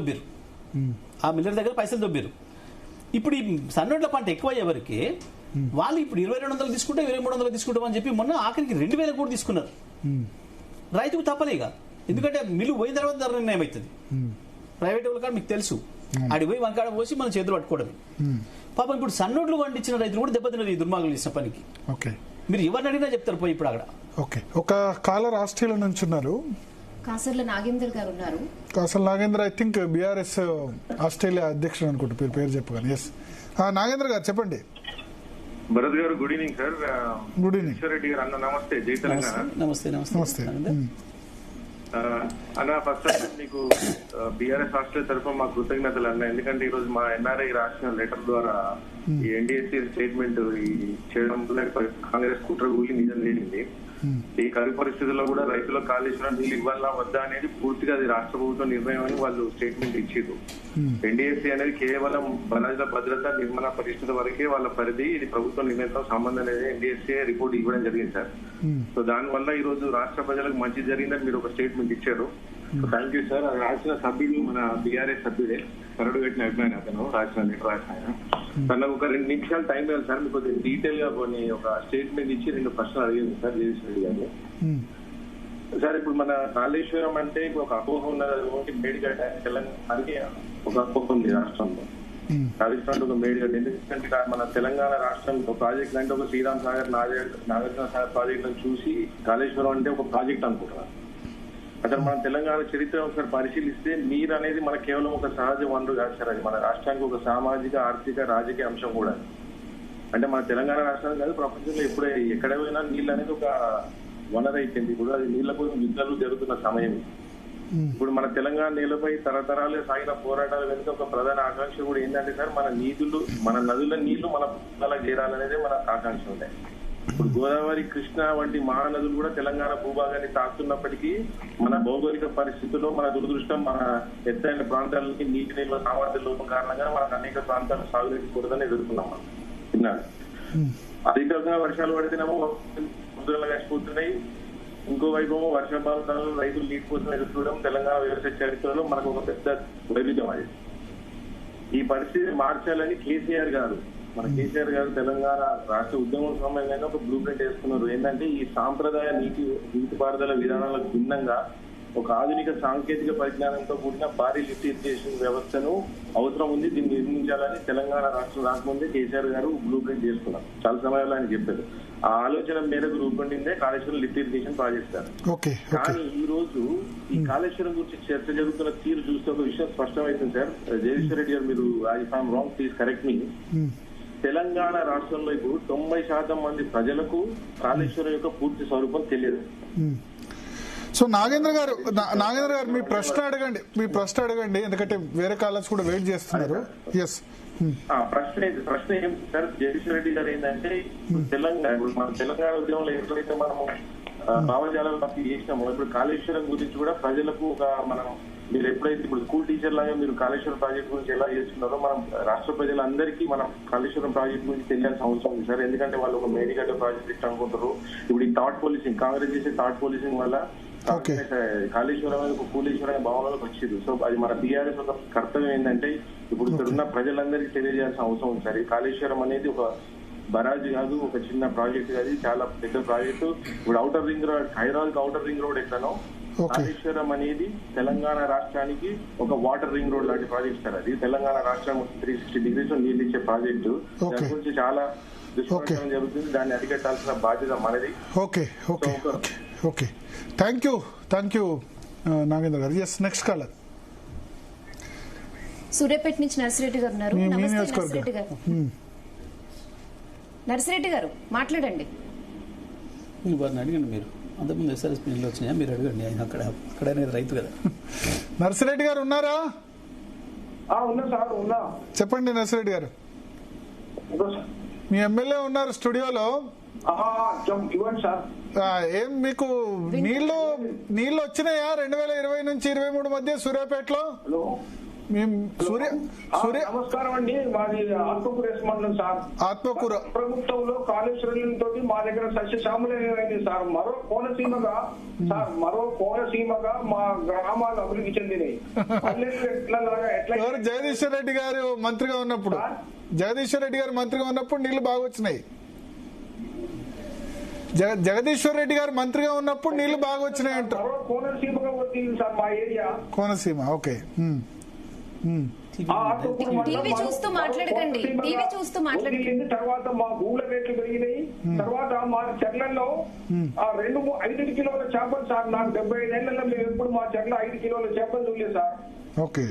దొబ్బిరు. ఇప్పుడు ఈ సన్నోడ్ల పంట ఎక్కువ అయ్యే వరకే వాళ్ళు ఇప్పుడు 2200 తీసుకుంటే 2300 తీసుకుంటామని చెప్పి మొన్న ఆఖరికి 2000 కూడా తీసుకున్నారు. రైతుకు తప్పలేగా, ఎందుకంటే మిల్లు పోయిన తర్వాత ధర నిర్ణయం అవుతుంది. ప్రైవేట్ వాళ్ళ కాడ మీకు తెలుసు, ఆడి పోయి మన కాడ పోసి మనం చేతులు పట్టుకోవడమే. పాపం ఇప్పుడు సన్నోడ్లు పండించిన రైతులు కూడా దెబ్బతిన్నారు ఈ దుర్మార్గులు చేసిన పనికి. మీరు ఎవరిని అడిగినా చెప్తారు పోయి ఇప్పుడు అక్కడ. ఒక కాలర్ ఆస్ట్రేలియా నుంచి ఉన్నారు, కాసర్ల నాగేందర్ గారు ఉన్నారు. Kasarla Nagendra, I think BRS Australia అధ్యక్షుడు అనుకుంటా, పేరు చెప్పగానే. ఎస్, నాగేంద్ర గారు చెప్పండి. భరత్ గారు good evening sir. Good evening Reddy గారు అన్న నమస్తే. జై తెలంగాణ. నమస్తే నమస్తే. అన్న ఫస్ట్ మీకు బీఆర్ఎస్ హాస్టల్ తరఫున మా కృతజ్ఞతలు అన్న. ఎందుకంటే ఈ రోజు మా ఎన్ఆర్ఐ రాసిన లెటర్ ద్వారా ఈ ఎన్డీఎస్సీ స్టేట్మెంట్ చేయడం కాంగ్రెస్ కుట్ర కూలి నిజం లేనింది. ఈ కరువు పరిస్థితుల్లో కూడా రైతులకు కాళేశ్వరం నీళ్ళు ఇవ్వాలా వద్దా అనేది పూర్తిగా అది రాష్ట్ర ప్రభుత్వం నిర్ణయం అని వాళ్ళు స్టేట్మెంట్ ఇచ్చారు. ఎన్డీఎస్సీ అనేది కేవలం వనరుల భద్రత నిర్మాణ పరిస్థితి వరకే వాళ్ళ పరిధి. ఇది ప్రభుత్వ నిర్ణయంతో సంబంధం అనేది ఎన్డీఎస్సీ రిపోర్ట్ ఇవ్వడం జరిగింది సార్. సో దానివల్ల ఈ రోజు రాష్ట్ర ప్రజలకు మంచి జరిగిందని మీరు ఒక స్టేట్మెంట్ ఇచ్చారు. So thank you sir. అది రాసిన సభ్యులు మన బీఆర్ఎస్ సభ్యుడే, కరడు పెట్టిన అభిప్రాయం అతను రాసిన లెటర్ రాసిన ఆయన. తనకు ఒక 2 నిమిషాలు టైం ఇవ్వాలి సార్. మీకు కొద్దిగా డీటెయిల్ గా కొన్ని ఒక స్టేట్మెంట్ ఇచ్చి 2 ప్రశ్నలు అడిగింది సార్ జగదీష్ రెడ్డి గారు. సార్ ఇప్పుడు మన కాళేశ్వరం అంటే ఒక అపోహ ఉన్నది. మేడిగడ్డ తెలంగాణకి ఒక అపోహ ఉంది రాష్ట్రంలో. కాళేశ్వరం ఒక మేడిగడ్డ. ఎందుకంటే మన తెలంగాణ రాష్ట్రం ఒక ప్రాజెక్ట్ అంటే ఒక శ్రీరామ్ సాగర్ నాగార్జున సాగర్ ప్రాజెక్టులను చూసి కాళేశ్వరం అంటే ఒక ప్రాజెక్ట్ అనుకుంటున్నారు. అసలు మన తెలంగాణ చరిత్ర ఒకసారి పరిశీలిస్తే నీరు అనేది మన కేవలం ఒక సహజ వనరు కాదు సార్. అది మన రాష్ట్రానికి ఒక సామాజిక, ఆర్థిక, రాజకీయ అంశం కూడా. అంటే మన తెలంగాణ రాష్ట్రానికి కాదు, ప్రపంచంలో ఎక్కడ పోయినా నీళ్ళు అనేది ఒక వనరు అయిపోయింది. ఇప్పుడు అది నీళ్ల కోసం యుద్ధాలు జరుగుతున్న సమయం. ఇప్పుడు మన తెలంగాణ నేలపై తరతరాలు సాగిన పోరాటాల వెనుక ఒక ప్రధాన ఆకాంక్ష కూడా ఏంటంటే సార్, మన నదుల నీళ్లు మన పొలాలకు చేరాలనేదే మన ఆకాంక్ష ఉంటాయి. ఇప్పుడు గోదావరి, కృష్ణ వంటి మహానదులు కూడా తెలంగాణ భూభాగాన్ని తాకుతున్నప్పటికీ మన భౌగోళిక పరిస్థితుల్లో, మన దురదృష్టం, మన ఎత్తైన ప్రాంతాలకి నీటి నిల్వ సామర్థ్య లోపం కారణంగా మనకు అనేక ప్రాంతాలు సాగునీటి కొరతని ఎదుర్కొన్నాం మనం. విన్నాను. అధికంగా వర్షాలు పడితేనేమో సముద్రాలు కలిసిపోతున్నాయి. ఇంకోవైపు వర్షాపాతాలు రైతులు నీటి కోసం ఎదుర్కోవడం తెలంగాణ వ్యవసాయ చరిత్రలో మనకు ఒక పెద్ద వైవిధ్యం. అది ఈ పరిస్థితి మార్చాలని కేసీఆర్ గారు తెలంగాణ రాష్ట్ర ఉద్యమం సమయంలో ఒక బ్లూ ప్రింట్ వేసుకున్నారు. ఏంటంటే ఈ సాంప్రదాయ నీటిపారుదల విధానాలకు భిన్నంగా ఒక ఆధునిక సాంకేతిక పరిజ్ఞానంతో కూడిన భారీ లిఫ్ట్ ఇరిగేషన్ వ్యవస్థను అవసరం ఉంది, దీన్ని నిర్మించాలని తెలంగాణ రాష్ట్రం రాకముందే కేసీఆర్ గారు బ్లూ ప్రింట్ చేసుకున్నారు. చాలా సమయంలో ఆయన చెప్పారు. ఆ ఆలోచన మేరకు రూపొందిందే Kaleshwaram lift irrigation project sir. కానీ ఈ రోజు ఈ కాళేశ్వరం గురించి చర్చ జరుగుతున్న తీరు చూస్తే ఒక విషయం స్పష్టమైంది సార్. జగదీష్ రెడ్డి గారు, మీరు if I'm wrong please correct me. Telangana రాష్ట్రంలో ఇప్పుడు 90% మంది ప్రజలకు కాళేశ్వరం యొక్క పూర్తి స్వరూపం తెలియదు. సో నాగేంద్ర గారు మీ ప్రశ్న అడగండి, ఎందుకంటే వేరే కాలేజ్ కూడా వెయిట్ చేస్తున్నారు. ఎస్, ప్రశ్న ఏం సార్, జగదీష్ రెడ్డి గారు ఏంటంటే మన తెలంగాణ ఉద్యమంలో ఎట్లయితే మనము భావజాలను చేసినామో, ఇప్పుడు కాళేశ్వరం గురించి కూడా ప్రజలకు ఒక మీరు ఎప్పుడైతే ఇప్పుడు స్కూల్ టీచర్ లాగా మీరు కాళేశ్వరం ప్రాజెక్ట్ గురించి ఎలా చేస్తున్నారో మనం రాష్ట్ర ప్రజలందరికీ మనం కాళేశ్వరం ప్రాజెక్ట్ గురించి తెలియాల్సిన అవసరం ఉంది సార్. ఎందుకంటే వాళ్ళు ఒక మేడిగడ్డ ప్రాజెక్ట్ ఇష్టం అనుకుంటారు. ఇప్పుడు ఈ థాట్ పోలీసింగ్, కాంగ్రెస్ చేసే థాట్ పోలీసింగ్ వల్ల కాళేశ్వరం అనేది ఒక కూలీశ్వరం అనే భావనలోకి వచ్చింది. సో అది మన బీఆర్ఎస్ ఒక కర్తవ్యం ఏంటంటే ఇప్పుడు ఇక్కడ ఉన్న ప్రజలందరికీ తెలియజేయాల్సిన అవసరం ఉంది సార్. ఈ కాళేశ్వరం అనేది ఒక బరాజ్ కాదు, ఒక చిన్న ప్రాజెక్ట్ కాదు, చాలా పెద్ద ప్రాజెక్టు. ఇప్పుడు outer ring road, Hyderabad outer ring road ఎట్లనో కాళేశ్వరం అనేది తెలంగాణ రాష్ట్రానికి ఒక వాటర్ రింగ్ రోడ్ లాంటి ప్రాజెక్ట్ సార్. అది తెలంగాణ రాష్ట్రం 360 degrees నీళ్ళు ఇచ్చే ప్రాజెక్టు. దాని గురించి చాలా దుష్ప్రచారం జరుగుతుంది. దాన్ని అరికట్టాల్సిన బాధ్యత మనది. ఓకే, థ్యాంక్ యూ నాగేంద్ర గారు. ఎస్, నెక్స్ట్ కాలర్ సూర్యాపేట నుంచి నర్సిరెడ్డి గారు ఉన్నారు. నర్సిరెడ్డి గారు మాట్లాడండి. అడగండి. మీరు అంతకుముందు ఎస్ఆర్ఎస్ పిల్లలు వచ్చినాయా, మీరు అడగండి. ఆయన అక్కడనే రైతు కదా. నర్సిరెడ్డి గారు ఉన్నారా? ఉన్నా. చెప్పండి నర్సిరెడ్డి గారు. మీ ఎమ్మెల్యే ఉన్నారు స్టూడియోలో. ఏం మీకు నీళ్లు వచ్చినాయా 2020 నుంచి 2023 మధ్య సూర్యాపేటలో? నమస్కారం అండి. మాది ఆత్మకూరు మండలం సార్. ఆత్మకూరు ప్రభుత్వంలో కాళేశ్వరం తోటి మా దగ్గర సస్యశ్యామలమైంది సార్. మరో కోనసీమగా మా గ్రామాలు అభివృద్ధి చెందినాయి. జగదీశ్వర్ రెడ్డి గారు మంత్రిగా ఉన్నప్పుడు నీళ్లు బాగా వచ్చినాయి. జగదీశ్వర్ రెడ్డి గారు మంత్రిగా ఉన్నప్పుడు నీళ్లు బాగా వచ్చినాయి అంట. కోనసీమగా వచ్చింది సార్ మా ఏరియా. కోనసీమ. ఓకే. టీవీ చూస్తూ మాట్లాడకండి. తర్వాత మా భూముల రేట్లు పెరిగినాయి. తర్వాత మా చెర్లలో 5 కిలోల చేపలు సార్. నాకు 75 ఏళ్లలో మేము ఎప్పుడు మా చెర్ల 5 కిలోల చేపలు చూడలేదు సార్. ఓకే.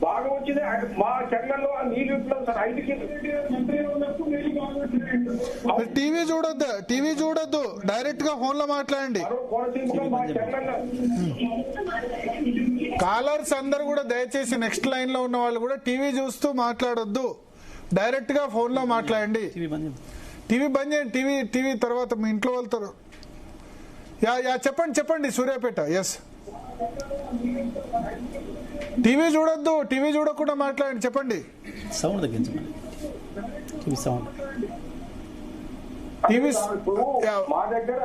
బాగా వచ్చింది. మా చెట్లలో ఆ నీళ్లు ఇట్లా సార్ 5 టీవీ చూడొద్దు, డైరెక్ట్ గా ఫోన్ లో మాట్లాడండి. మా చెట్లలో కాలర్స్ అందరు కూడా దయచేసి నెక్స్ట్ లైన్ లో ఉన్న వాళ్ళు కూడా టీవీ చూస్తూ మాట్లాడొద్దు, డైరెక్ట్ గా ఫోన్ లో మాట్లాడండి. టీవీ బంద్ చేయండి. టీవీ తర్వాత మీ ఇంట్లో వెళ్తారు. చెప్పండి సూర్యాపేట. ఎస్, టీవీ చూడొద్దు, టీవీ చూడకుండా మాట్లాడండి. చెప్పండి. సౌండ్ తగ్గించండి. సౌండ్ టీవీ మా దగ్గర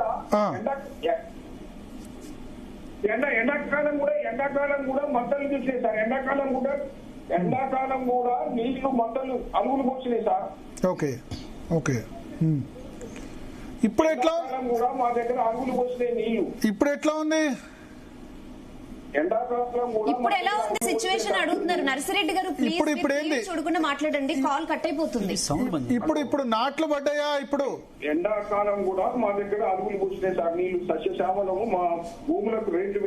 ఎండాకాలం కూడా మంటలు చూసినాయి సార్. ఎండాకాలం కూడా నీళ్లు మంటలు అలుగులు పోసినాయి సార్. ఓకే. ఇప్పుడు ఎట్లా కూడా మా దగ్గర అలుగులు పోసినాయి నీళ్లు. ఇప్పుడు ఎట్లా ఉంది? ఇప్పుడు ఎలా ఉంది సిచ్యువేషన్ అడుగుతున్నారు నర్సిరెడ్డి గారు. ప్లీజ్ ఇప్పుడు ఏంది? చూడకుండా మాట్లాడండి, కాల్ కట్ అయిపోతుంది. ఇప్పుడు నాట్లు పడ్డాయా? ఇప్పుడు ఎండాకాలం కూడా మా దగ్గర అలుగులు పోసినాయి సార్. నీళ్లు సస్యశ్యామలము. మా భూములకు రేట్లు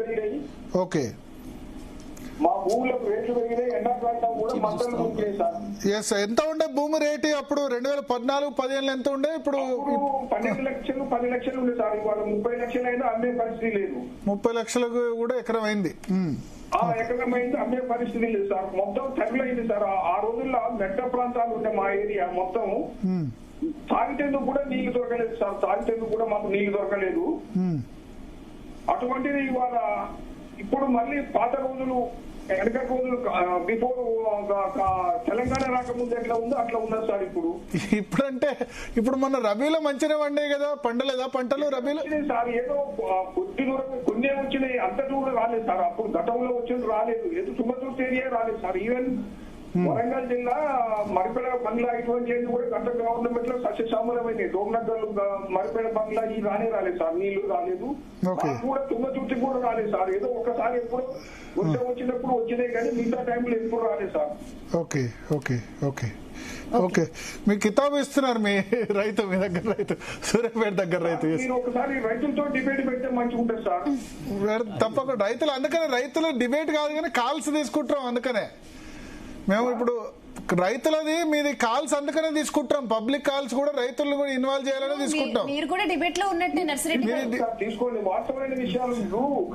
పెరిగినాయి. ఓకే. ఎండాకాలం కూడా మంటలు పోసినాయి సార్. ఎస్, ఎంత ఉండే భూమి రేటు అప్పుడు 2014-15 ఎంత ఉండే? ఇప్పుడు 12 లక్షలు 10 లక్షలు ఉండే సార్. ఇవాళ 30 లక్షలు అయినా అమ్మే పరిస్థితి లేదు. 30 లక్షలకు కూడా ఎకరం అయింది. ఎకరం అయింది, అమ్మే పరిస్థితి లేదు సార్. మొత్తం తగిలైంది సార్. ఆ రోజుల్లో మెట్ట ప్రాంతాలు ఉండే మా ఏరియా మొత్తం తాగితేందుకు కూడా నీళ్లు దొరకలేదు సార్. తాగితేందుకు కూడా మాకు నీళ్లు దొరకలేదు. అటువంటిది ఇవాళ ఇప్పుడు మళ్ళీ పాత రోజులు వెనక రోజులు బిఫోర్ తెలంగాణ రాకముందు ఎట్లా ఉందో అట్లా ఉన్నది సార్. ఇప్పుడంటే ఇప్పుడు మన రబీలో మంచిగా పండే కదా, పండలేదా పంటలు రబీలో? సార్ ఏదో కొన్ని వచ్చినాయి, అంతటి కూడా రాలేదు సార్. అప్పుడు గతంలో వచ్చింది రాలేదు. ఏదో తుమ్మతూర్తి ఏరియా రాలేదు సార్. ఈవెన్ వరంగల్ జిల్లా మరిపేడ బంగ్లా ఇటువంటి కూడా గత గవర్నమెంట్ లో సస్యశ్యామలమైనవి. డోమ్నగర్ మరిపేడ బంగ్లా ఈ రాలేదు సార్. నీళ్లు రాలేదు. కూడా తుమ్మతూర్తి కూడా రాలేదు సార్. ఏదో ఒకసారి ఎప్పుడు వర్షం వచ్చినప్పుడు వచ్చినాయి కానీ మిగతా టైంలో ఎప్పుడు రాలేదు సార్. ఓకే. మీ కితాబు ఇస్తున్నారు మీ రైతు, మీ దగ్గర రైతు, సూర్యాపేట దగ్గర రైతు. మీరు ఒకసారి రైతులతో డిబేట్ పెడితే మంచిగా ఉంటుంది సార్. తప్పకుండా రైతులు, అందుకనే రైతులు డిబేట్ కాదు కానీ కాల్స్ తీసుకుంటాం. అందుకనే మేము ఇప్పుడు రైతులది మీది కాల్స్ అందుకనే తీసుకుంటాం. పబ్లిక్ కాల్స్ కూడా రైతులను కూడా ఇన్వాల్వ్ చేయాలని తీసుకుంటాం. మీరు కూడా డిబేట్ లో ఉన్నట్టే నర్సిరెడ్డి తీసుకోండి. వాస్తవమైన విషయాలు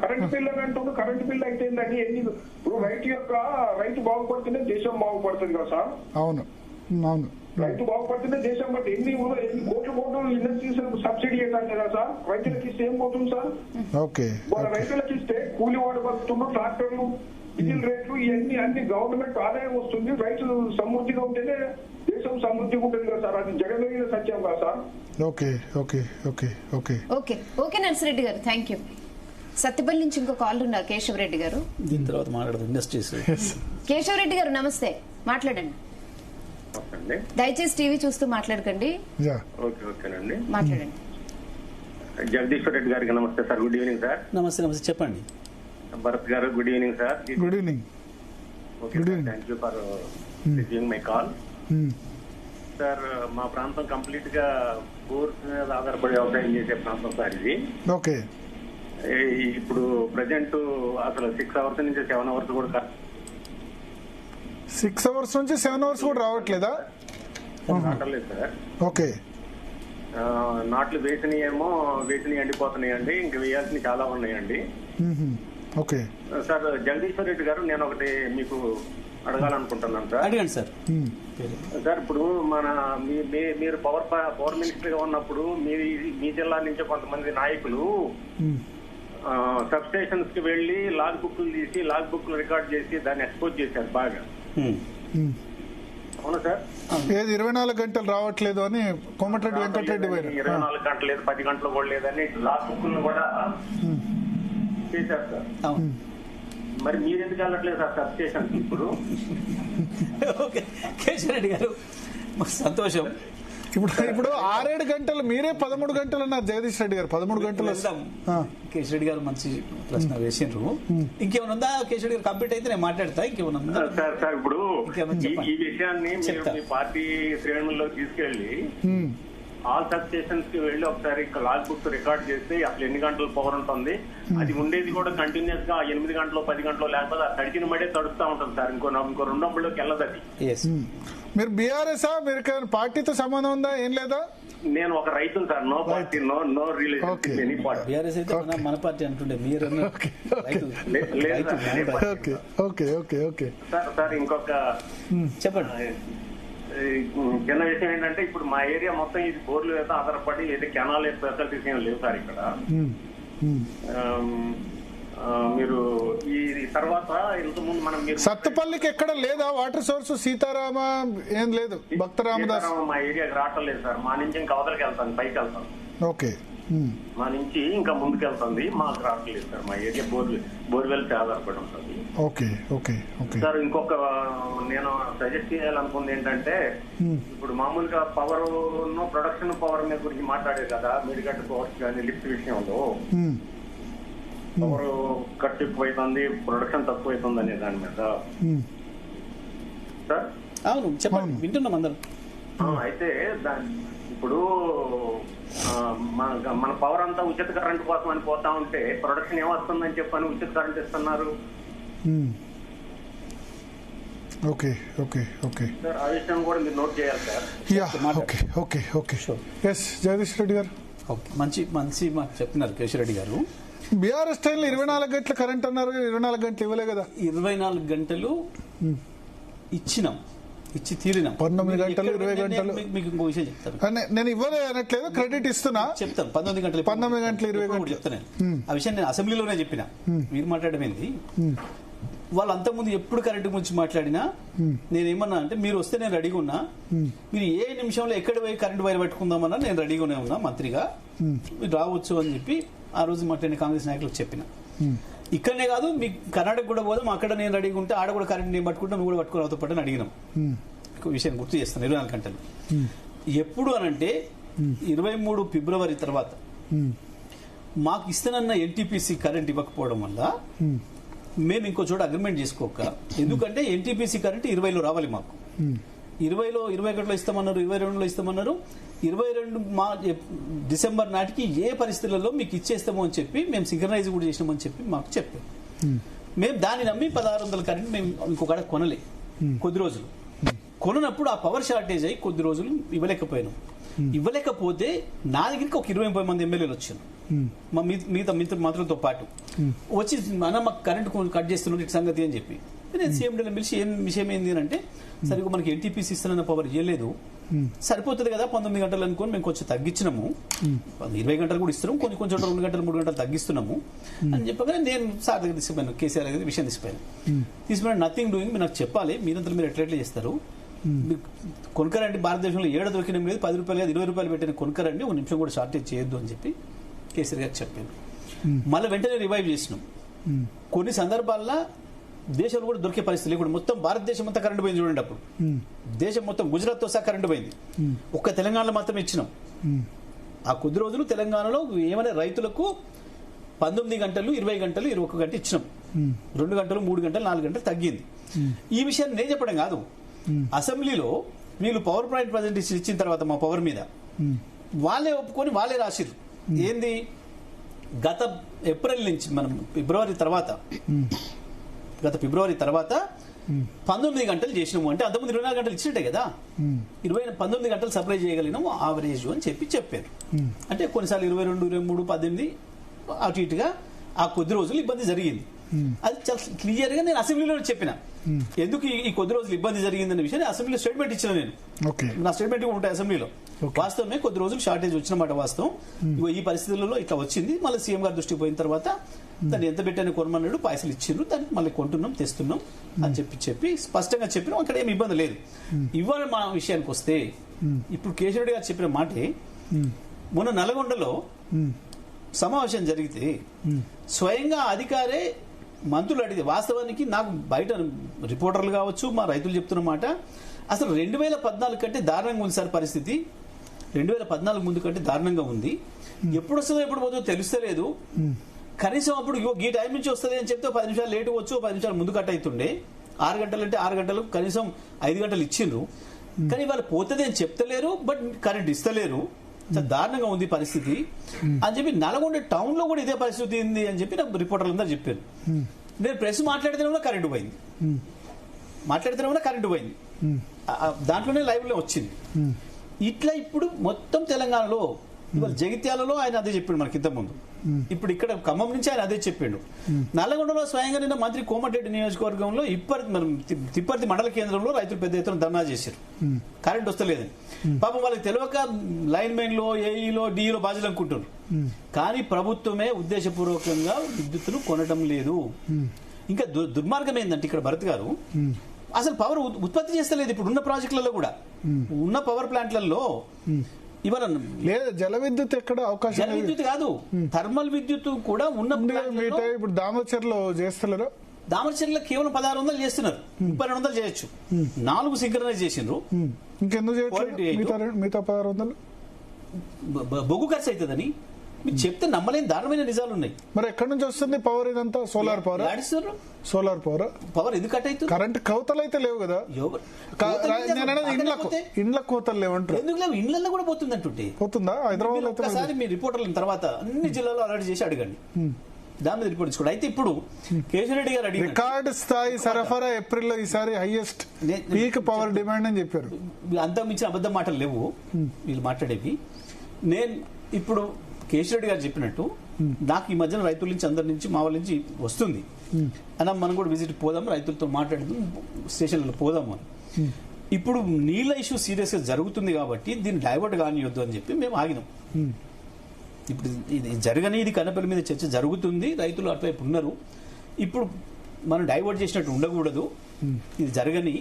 కరెంట్ బిల్ అని అంటూ కరెంట్ బిల్ అయితే ఇప్పుడు రైతు బాగుపడుతుంటే దేశం బాగుపడుతుంది కదా సార్. అవును. రైతు బాగుపడుతుంటే దేశం బట్టి ఎన్ని కోట్లు ఇండస్ట్రీస్ సబ్సిడీ ఇవ్వాలి కదా సార్. రైతులకి ఇస్తే ఏం పోతుంది సార్? రైతులకి ఇస్తే కూలి వాడు బతుకుతుండ్రు, ట్రాక్టర్లు, డీజిల్ రేట్లు ఇవన్నీ అన్ని గవర్నమెంట్ ఆదాయం వస్తుంది. రైతులు సమృద్ధిగా ఉంటేనే దేశం సమృద్ధిగా ఉంటుంది కదా సార్. అది జగన్ సత్యం కదా సార్. ఓకే నర్సిరెడ్డి గారు, థ్యాంక్ యూ. సత్యపల్లి నుంచి ఇంకో కాల్ ఉన్నారు, కేశవరెడ్డి గారు. దీని తర్వాత మాట్లాడదు ఇండస్ట్రీస్. కేశవరెడ్డి గారు నమస్తే, మాట్లాడండి. దయచేసి టీవీ చూస్తూ మాట్లాడకండి. మాట్లాడండి. జగదీశ్వర్ రెడ్డి గారికి నమస్తే సార్. Good evening sir. నమస్తే. చెప్పండి. భరత్ గారు good evening sir. Good evening. Thank you for receiving my call. Sir, మా ప్రాంతం కంప్లీట్ గా బోర్స్ మీద ఆధారపడి వ్యవసాయం చేసే ప్రాంతం సార్ ఇది. ఓకే. ఇప్పుడు ప్రజెంట్ అసలు 6 hours నుంచి 7 hours కూడా 6 hours నుంచి 7 hours కూడా రావట్లేదా? నాటలేదు సార్. ఓకే. నాట్లు వేసినవి ఎండిపోతున్నాయండి. ఇంకా వేయాల్సినవి చాలా ఉన్నాయండి. Okay sir. జగదీశ్వర్ రెడ్డి గారు, నేను ఒకటి మీకు అడగాలనుకుంటున్నాను సార్. అడగండి సార్. సార్, ఇప్పుడు మీరు పవర్ మినిస్టర్ గా ఉన్నప్పుడు మీ జిల్లా నుంచి కొంతమంది నాయకులు సబ్ స్టేషన్స్ కి వెళ్లి లాగ్ బుక్లు తీసి లాగ్ బుక్లు రికార్డ్ చేసి దాన్ని ఎక్స్పోజ్ చేశారు బాగా. అవునా సార్? ఏది 24 గంటలు రావట్లేదు అని కోమటిరెడ్డి వెంకటరెడ్డి 24 గంటలు లేదు, 10 గంటలు కూడా లేదని లాగ్ బుక్లు కూడా చేశారు సార్. మరి మీరు ఎందుకు వెళ్ళట్లేదు సార్ సబ్ స్టేషన్ ఇప్పుడు? ఓకే కేశవరెడ్డి గారు, సంతోషం. ఇప్పుడు 6-7 గంటలు, మీరే 13 గంటలు అన్నారు జగదీష్ రెడ్డి గారు. 13 గంటలు. కేశవరెడ్డి గారు మంచి ప్రశ్న వేసిండ్రు. ఇంకేమైనా ఉందా కేశవరెడ్డి గారు? కంప్లీట్ అయితే నేను మాట్లాడతా. ఇంకేమైనా ఉందా సార్? ఇప్పుడు ఈ విషయాన్ని మీ పార్టీ శ్రేణుల్లో తీసుకెళ్లి ఆల్ సబ్ స్టేషన్స్ కి వెళ్ళి ఒకసారి లాగ్ బుక్స్ రికార్డ్ చేస్తే అసలు ఎన్ని గంటలు పవర్ ఉంటుంది, అది ఉండేది కూడా కంటిన్యూస్ గా 8 గంటలు 10 గంటలు లేకపోతే ఆ తడిచిన మడే తడుస్తూ ఉంటుంది సార్. ఇంకో 2 నెంబర్లోకి వెళ్ళదు అది. మీరు బీఆర్ఎస్ మీరు పార్టీతో సంబంధం ఉందా ఏం లేదా? నేను ఒక రైతును sir. No party, no relation any party. BRS అయితే మన పార్టీ అంటుండే మీరు సార్ ఇంకొక చెప్పండి. చిన్న విషయం ఏంటంటే ఇప్పుడు మా ఏరియా మొత్తం ఇది బోర్లు మీద ఆధారపడి ఏదో కెనాల్ ఫెసిలిటీస్ ఏం లేవు సార్ ఇక్కడ. మీరు ఈ తర్వాత ఇంతకుముందు మనం సత్తుపల్లికి ఎక్కడ లేదా వాటర్ సోర్స్? సీతారామ ఏం లేదు, భక్త రామదాస్ మా ఏరియాకి రావటం లేదు సార్. మా నుంచి ఇంకా అవతలకి వెళ్తాను, పైకి వెళ్తాను. ఓకే, మా నుంచి ఇంకా ముందుకు వెళ్తుంది, మాకు రావట్లేదు సార్. మా ఏరియా బోర్వెల్స్ ఆధారపడి ఉంటుంది. ఓకే ఓకే ఓకే సార్ ఇంకొక నేను సజెస్ట్ చేయాలనుకుంది ఏంటంటే ఇప్పుడు మామూలుగా పవర్ ప్రొడక్షన్ పవర్ మీద గురించి మాట్లాడారు కదా, మేడిగడ్డ పవర్స్ కానీ లిఫ్ట్ విషయంలో పవర్ కట్ ఎక్కువైతుంది, ప్రొడక్షన్ తక్కువ అవుతుంది అనే దాని మీద సార్. అవును చెప్పండి, వింటున్నాం అందరం. అయితే ఇప్పుడు మన పవర్ అంతా ఉచిత కరెంట్ కోసం అని పోతా ఉంటే ప్రొడక్షన్ ఏమొస్తుందని చెప్పని ఉచిత కరెంట్ ఇస్తున్నారు. ఓకే ఓకే ఓకే సార్ ఆ విషయం కూడా మీరు నోట్ చేయాలి sir. Yeah okay okay okay yes Jagadish Reddy garu మంచి మంచి మాట చెప్తున్నారు కేశవ్ రెడ్డి గారు. బీఆర్ఎస్ టైంలో 24 గంటల కరెంట్ అన్నారు, 24 గంటలు ఇవ్వలే కదా? 24 గంటలు ఇచ్చినాం, ఇచ్చి తీరినాం. 19 గంటలు 20 గంటలు మీకు ఇంకో విషయం చెప్తాను. నేను ఇవ్వలే అనట్లేదు, క్రెడిట్ ఇస్తున్నా. చెప్తాను 19 గంటలు 20 గంటలు చెప్తాను. ఆ విషయం నేను అసెంబ్లీలోనే చెప్పిన. మీరు మాట్లాడమేంది, వాళ్ళు అంతకుముందు ఎప్పుడు కరెంట్ గురించి మాట్లాడినా నేనేమన్నా అంటే మీరు వస్తే నేను రెడీగా ఉన్నా, మీరు ఏ నిమిషంలో ఎక్కడ పోయి కరెంట్ వైర్ పెట్టుకుందామన్నా నేను రెడీగానే ఉన్నా మంత్రిగా, మీరు రావచ్చు అని చెప్పి ఆ రోజు మాట్లాడిన కాంగ్రెస్ నాయకులకు చెప్పిన. ఇక్కడనే కాదు, మీకు కర్ణాటక కూడా పోదాం, అక్కడ నేను రెడీగా ఉంటే ఆడ కూడా కరెంట్ నేను పట్టుకుంటా, నువ్వు కూడా పట్టుకుని అవుతా పట్టని అడిగినాం. విషయం గుర్తు చేస్తాను. 24 గంటలు ఎప్పుడు అనంటే 23 ఫిబ్రవరి తర్వాత మాకు ఇస్తానన్న ఎన్టీపీసీ కరెంట్ ఇవ్వకపోవడం వల్ల మేము ఇంకో చోట అగ్రిమెంట్ చేసుకోక, ఎందుకంటే ఎన్టీపీసీ కరెంట్ 20లో రావాలి మాకు. 20లో 21లో ఇస్తామన్నారు, 22లో ఇస్తామన్నారు. 22 డిసెంబర్ నాటికి ఏ పరిస్థితులలో మీకు ఇచ్చేస్తామో అని చెప్పి మేము సింక్రనైజ్ కూడా చేసినామని చెప్పి మాకు చెప్పాం. మేము దాన్ని నమ్మి 1600 కరెంట్ మేము ఇంకొకడ కొనలే. కొద్ది రోజులు కొనప్పుడు ఆ పవర్ షార్టేజ్ అయ్యి కొద్ది రోజులు ఇవ్వలేకపోయాను. ఇవ్వలేకపోతే నా దగ్గరికి ఒక 20-30 మంది ఎమ్మెల్యేలు వచ్చారు, మా మిగతా మంత్రులతో పాటు వచ్చి మన మాకు కరెంట్ కట్ చేస్తున్నారు సంగతి అని చెప్పి. నేను సీఎండీలో పిలిచి ఏం విషయం ఏంది అంటే, సరిగ్గా మనకి ఎన్టీపీసీ ఇస్తున్న పవర్ ఇవ్వలేదు, సరిపోతుంది కదా 19 గంటలు అనుకోని మేము కొంచెం తగ్గించినాము, 20 గంటలు కూడా ఇస్తున్నాము, కొంచెం 2 గంటలు 3 గంటలు తగ్గిస్తున్నాము అని చెప్పగానే నేను సార్ దగ్గర తీసుకుపోయాను, కేసీఆర్ దగ్గర విషయం తీసుకుపోయాను. నథింగ్ డూయింగ్, మీరు నాకు చెప్పాలి, మీరంతా మీరు ఎట్లా చేస్తారు, కొనుక్కరండి, భారతదేశంలో 7 దొరికిన లేదు, 10 రూపాయలు కాదు 20 రూపాయలు పెట్టిన కొనుక్కరండి, ఒక నిమిషం కూడా షార్టేజ్ చేయొద్దు అని చెప్పి కేసీఆర్ గారికి చెప్పాను. మళ్ళీ వెంటనే రివైవ్ చేసినాం. కొన్ని సందర్భాల్లో దేశంలో కూడా దొరికే పరిస్థితి లేకుండా మొత్తం భారతదేశం అంతా కరెంట్ పోయింది చూడండి. అప్పుడు దేశం మొత్తం గుజరాత్తో సహా కరెంట్ పోయింది, ఒక్క తెలంగాణలో మాత్రం ఇచ్చినాం. ఆ కొద్ది రోజులు తెలంగాణలో ఏమైనా రైతులకు 19 గంటలు 20 గంటలు 21 గంట ఇచ్చినాం, 2 గంటలు 3 గంటలు 4 గంటలు తగ్గింది. ఈ విషయాన్ని నేను చెప్పడం కాదు, అసెంబ్లీలో వీళ్ళు పవర్ పాయింట్ ప్రజెంటేషన్ ఇచ్చిన తర్వాత మా పవర్ మీద వాళ్ళే ఒప్పుకొని వాళ్ళే రాసిరు. ఏంది, గత ఏప్రిల్ నుంచి మనం ఫిబ్రవరి తర్వాత 19 గంటలు చేసినాము అంటే అంతకుముందు 24 గంటలు ఇచ్చినట్టే కదా, 19 గంటలు సప్లై చేయగలిగినాము ఆవరేజ్ అని చెప్పారు. అంటే కొన్నిసార్లు 22, 23, 18 అటు ఇటుగా ఆ కొద్ది రోజులు ఇబ్బంది జరిగింది. అది చాలా క్లియర్ గా నేను అసెంబ్లీలో చెప్పిన, ఎందుకు ఈ కొద్ది రోజులు ఇబ్బంది జరిగిందనే విషయాన్ని అసెంబ్లీలో స్టేట్మెంట్ ఇచ్చిన. నేను నా స్టేట్మెంట్ ఉంటాయి అసెంబ్లీలో. వాస్తవమే కొద్ది రోజులు షార్టేజ్ వచ్చినమాట వాస్తవం, ఈ పరిస్థితులలో ఇట్లా వచ్చింది. మళ్ళీ సీఎం గారి దృష్టికి పోయిన తర్వాత దాన్ని ఎంత పెట్టాను కొనమన్నాడు, పైసలు ఇచ్చిండ్రు, దానికి మళ్ళీ కొంటున్నాం తెస్తున్నాం అని చెప్పి స్పష్టంగా చెప్పినాం. అక్కడ ఏమి ఇబ్బంది లేదు. ఇవాళ మా విషయానికి వస్తే ఇప్పుడు కేశవ్ రెడ్డి గారు చెప్పిన మాటే, మొన్న నల్గొండలో సమావేశం జరిగితే స్వయంగా అధికారే మంత్రులు అడిగితే, వాస్తవానికి నాకు బయట రిపోర్టర్లు కావచ్చు మా రైతులు చెప్తున్న మాట, అసలు 2014 కంటే దారుణంగా ఉంది సార్ పరిస్థితి, 2014 ముందు కంటే దారుణంగా ఉంది. ఎప్పుడు వస్తుందో ఎప్పుడు పోతుందో తెలుస్తలేదు. కనీసం అప్పుడు ఈ టైం నుంచి వస్తుంది అని చెప్తే 10 నిమిషాలు లేటు వచ్చు, 10 నిమిషాలు ముందు కట్ అవుతుండే. 6 గంటలు అంటే 6 గంటలు, కనీసం 5 గంటలు ఇచ్చిండ్రు. కానీ వాళ్ళు పోతుంది అని చెప్తలేరు, బట్ కరెంట్ ఇస్తలేరు. చాలా దారుణంగా ఉంది పరిస్థితి అని చెప్పి నల్గొండ టౌన్ లో కూడా ఇదే పరిస్థితి ఉంది అని చెప్పి నాకు రిపోర్టర్లందరూ చెప్పారు. నేను ప్రెస్ మాట్లాడితేనే కూడా కరెంటు పోయింది, దాంట్లోనే లైవ్ లో వచ్చింది. ఇట్లా ఇప్పుడు మొత్తం తెలంగాణలో ఇవాళ జగిత్యాలలో ఆయన అదే చెప్పిండు మనకి ఇంతకుముందు, ఇప్పుడు ఇక్కడ ఖమ్మం నుంచి ఆయన అదే చెప్పిండు. నల్లగొండలో స్వయంగా నిన్న మంత్రి కోమటిరెడ్డి నియోజకవర్గంలో తిప్పర్తి మండల కేంద్రంలో రైతులు పెద్ద ఎత్తున ధర్నా చేశారు, కరెంట్ వస్తలేదని. పాపం వాళ్ళకి తెలియక లైన్ మెన్లో, ఏఈలో, డిఈలో బాధ్యతలు అనుకుంటున్నారు. కానీ ప్రభుత్వమే ఉద్దేశపూర్వకంగా విద్యుత్తును కొనడం లేదు. ఇంకా దుర్మార్గం ఏంటంటే ఇక్కడ భరత్ గారు అసలు పవర్ ఉత్పత్తి చేస్తలేదు. ఇప్పుడు ఉన్న ప్రాజెక్టులలో కూడా, ఉన్న పవర్ ప్లాంట్లలో ఇవాళ లేదు జల విద్యుత్ ఎక్కడ అవకాశం, జల విద్యుత్ కాదు థర్మల్ విద్యుత్ కూడా ఉన్న. ఇప్పుడు దామచర్లో చేస్తలేరు, దామచర్లో కేవలం 1600 చేస్తున్నారు, 3200 చేయొచ్చు. 4 సింక్రనైజ్ చేసిండ్రు, ఇంకెందుకు చేయట్లేదు మిగతా 1600? బొగ్గు ఖర్చు అవుతుందని మీరు చెప్తే నమ్మలేని దారుణమైన నిజాలు ఉన్నాయి. మరి ఎక్కడి నుంచి వస్తుంది పవర్? ఇదంతా సోలార్ పవర్. సోలార్ పవర్ ఎందుకు కట్ అవుతుంది? కరెంట్ కోతలు అయితే లేవు కదా, ఇండ్ల కోతలు లేవంటారు. ఎందుకు లేవు? ఇండ్లలో కూడా పోతుంది అంటుంటే పోతుందా? హైదరాబాద్ ఒకసారి మీ రిపోర్టర్ల తర్వాత అన్ని జిల్లాలో అలర్ట్ చేసి అడగండి, దాని మీద రిపోర్ట్ ఇచ్చుకోండి. అయితే ఇప్పుడు కేశవరెడ్డి గారు అడిగి రికార్డు స్థాయి సరఫరా ఏప్రిల్లో ఈసారి హైయెస్ట్ పీక్ పవర్ డిమాండ్ అని చెప్పారు. అంతకు మించిన అబద్ధం మాటలు లేవు వీళ్ళు మాట్లాడేవి. నేను ఇప్పుడు కేశవరెడ్డి గారు చెప్పినట్టు నాకు ఈ మధ్యన రైతుల నుంచి, అందరి నుంచి, మా వాళ్ళ నుంచి వస్తుంది అన్న, మనం కూడా విజిట్ పోదాం, రైతులతో మాట్లాడదాం, స్టేషన్లలో పోదాం అని. ఇప్పుడు నీళ్ళ ఇష్యూ సీరియస్ గా జరుగుతుంది కాబట్టి దీన్ని డైవర్ట్ కానియొద్దు అని చెప్పి మేము ఆగినాం. ఇప్పుడు ఇది జరగని, ఇది కన్నపల్లి మీద చర్చ జరుగుతుంది, రైతులు అటువైపు ఉన్నారు. ఇప్పుడు మనం డైవర్ట్ చేసినట్టు ఉండకూడదు, ఇది జరగని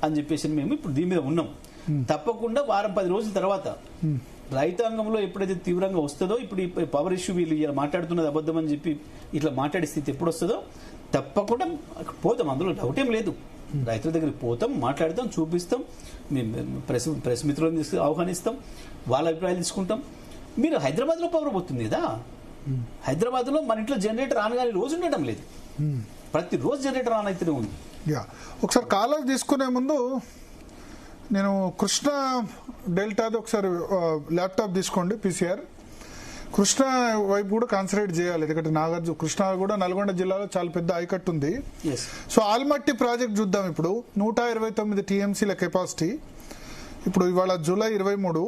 అని చెప్పేసి మేము ఇప్పుడు దీని మీద ఉన్నాం. తప్పకుండా వారం 10 రోజుల తర్వాత రైతాంగంలో ఎప్పుడైతే తీవ్రంగా వస్తుందో, ఇప్పుడు ఈ పవర్ ఇష్యూ వీళ్ళు ఇలా మాట్లాడుతున్నది అబద్ధం అని చెప్పి ఇట్లా మాట్లాడే స్థితి ఎప్పుడు వస్తుందో తప్పకుండా పోతాం, అందులో డౌట్ ఏం లేదు. రైతుల దగ్గరికి పోతాం, మాట్లాడతాం, చూపిస్తాం, మేము ప్రెస్ మిత్రులను ఆహ్వానిస్తాం, వాళ్ళ అభిప్రాయాలు తీసుకుంటాం. మీరు హైదరాబాద్ లో పవర్ పోతుంది కదా, హైదరాబాద్ లో మన ఇంట్లో జనరేటర్ ఆన్ కానీ రోజు ఉండటం లేదు, ప్రతిరోజు జనరేటర్ ఆన్ అయితేనే ఉంది. ఒకసారి కాలేజ్ తీసుకునే ముందు నేను కృష్ణ డెల్టాది ఒకసారి ల్యాప్టాప్ తీసుకోండి, PCR. కృష్ణ వైపు కూడా కాన్సన్ట్రేట్ చేయాలి, ఎందుకంటే నాగార్జున కృష్ణ కూడా నల్గొండ జిల్లాలో చాలా పెద్ద ఆయకట్టు ఉంది. సో ఆల్మట్టి ప్రాజెక్ట్ చూద్దాం. ఇప్పుడు 129 TMCల కెపాసిటీ, ఇప్పుడు ఇవాళ జూలై 23,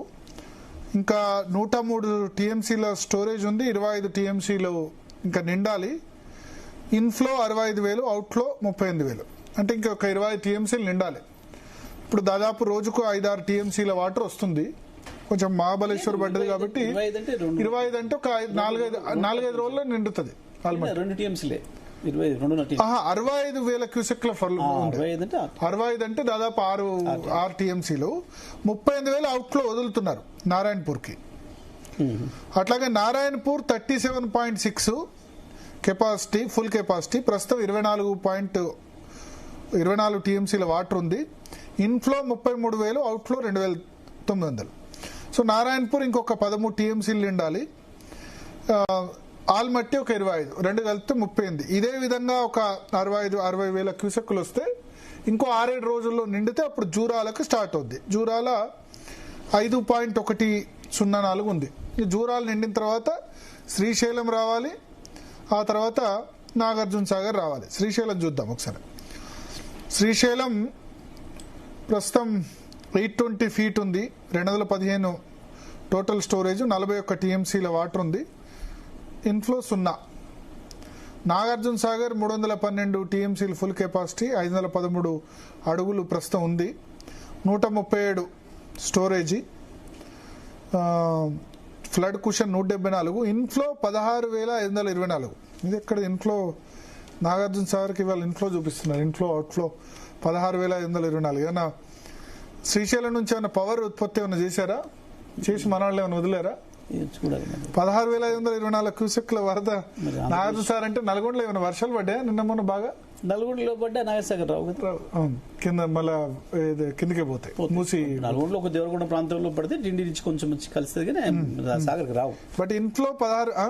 ఇంకా 103 TMCల స్టోరేజ్ ఉంది, 25 TMCలు ఇంకా నిండాలి. ఇన్ఫ్లో 65,000, అవుట్ఫ్లో 38,000, అంటే ఇంకా ఒక 20 TMCలు నిండాలి. ఇప్పుడు దాదాపు రోజుకు 5-6 TMCల వాటర్ వస్తుంది. కొంచెం మహాబలేశ్వర్ పడ్డది కాబట్టి 25 అంటే ఒక 4-5 రోజుల్లో నిండుతుంది. 65,000 క్యూసెక్ల ఉంది. 65 అంటే దాదాపు 6 TMCలు, 38,000 అవుట్లో వదులుతున్నారు నారాయణపూర్కి. అట్లాగే నారాయణపూర్ 37.6 కెపాసిటీ, ఫుల్ కెపాసిటీ, ప్రస్తుతం 24 TMCల వాటర్ ఉంది. Inflow 33,000, outflow 2,900. సో నారాయణపూర్ ఇంకొక 13 TMCలు నిండాలి. ఆల్మట్టి ఒక 25, రెండు కలిపితే 38. ఇదే విధంగా ఒక 60,000 క్యూసెక్కులు వస్తే ఇంకో 6-7 రోజుల్లో నిండితే అప్పుడు జూరాలకు స్టార్ట్ అవుద్ది. జూరాల 5.104 ఉంది. ఈ జూరాలు నిండిన తర్వాత శ్రీశైలం రావాలి, ఆ తర్వాత నాగార్జున సాగర్ రావాలి. శ్రీశైలం చూద్దాం ఒకసారి. శ్రీశైలం ప్రస్తుతం 820 feet ఉంది, 215 టోటల్ స్టోరేజ్, 41 TMCల వాటర్ ఉంది, ఇన్ఫ్లో 0. నాగార్జున సాగర్ 312 TMCలు ఫుల్ కెపాసిటీ, 513 అడుగులు ప్రస్తుతం ఉంది, 137 స్టోరేజీ, ఫ్లడ్ కుషన్ 174, ఇన్ఫ్లో 16,524. ఇది ఎక్కడ ఇన్ఫ్లో? నాగార్జున సాగర్కి ఇవాళ ఇన్ఫ్లో చూపిస్తున్నారు, ఇన్ఫ్లో అవుట్ఫ్లో 16,524. ఏమన్నా శ్రీశైలం నుంచి ఏమైనా పవర్ ఉత్పత్తి ఏమైనా చేశారా? చేసి మన వాళ్ళు ఏమైనా వదిలేరా? 16,524 క్యూసెక్ల వరద నాగార్జున సాగర్ అంటే. నల్గొండలో ఏమైనా వర్షాలు పడ్డాయా నిన్న మొన్న? బాగా నల్గొండలో పడ్డా, నాగసాగర్ రావు కింద మళ్ళా కిందకే పోతాయి. మూసి నల్గొండలో ఒక దేవరకొండ ప్రాంతంలో పడితే డిండి నుంచి కొంచెం వచ్చి కలుస్తుంది కానీ సాగర్కి రావు. బట్ ఇన్ఫ్లో 16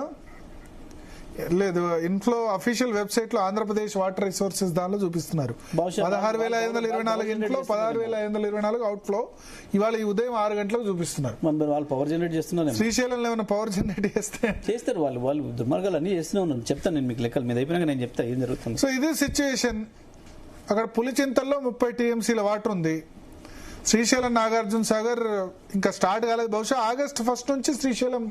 లేదు, ఇన్ఫ్లో అఫీషియల్ వెబ్సైట్ లో ఆంధ్రప్రదేశ్ వాటర్ రిసోర్సెస్ దానిలో చూపిస్తున్నారు బహుశా 16,524 ఇన్ఫ్లో, 16,524 అవుట్ ఫ్లో. ఇవాళ ఈ ఉదయం 6 గంటలకు చూపిస్తున్నారు. మరి వాళ్ళు పవర్ జనరేట్ చేస్తున్నారు, శ్రీశైలంలో ఏమైనా పవర్ జనరేట్ చేస్తారు వాళ్ళు దుర్మార్గాలు అన్ని చేస్తూనే ఉన్నాను. చెప్తాను నేను మీకు లెక్కలు మీద అయిపోయినాక నేను చెప్తా ఏం జరుగుతుంది. సో ఇది సిచ్యుయేషన్. అక్కడ పులిచింతల్లో 30 టీఎంసీల వాటర్ ఉంది. శ్రీశైలం నాగార్జున సాగర్ ఇంకా స్టార్ట్ కాలేదు. బహుశా ఆగస్టు 1 నుంచి శ్రీశైలం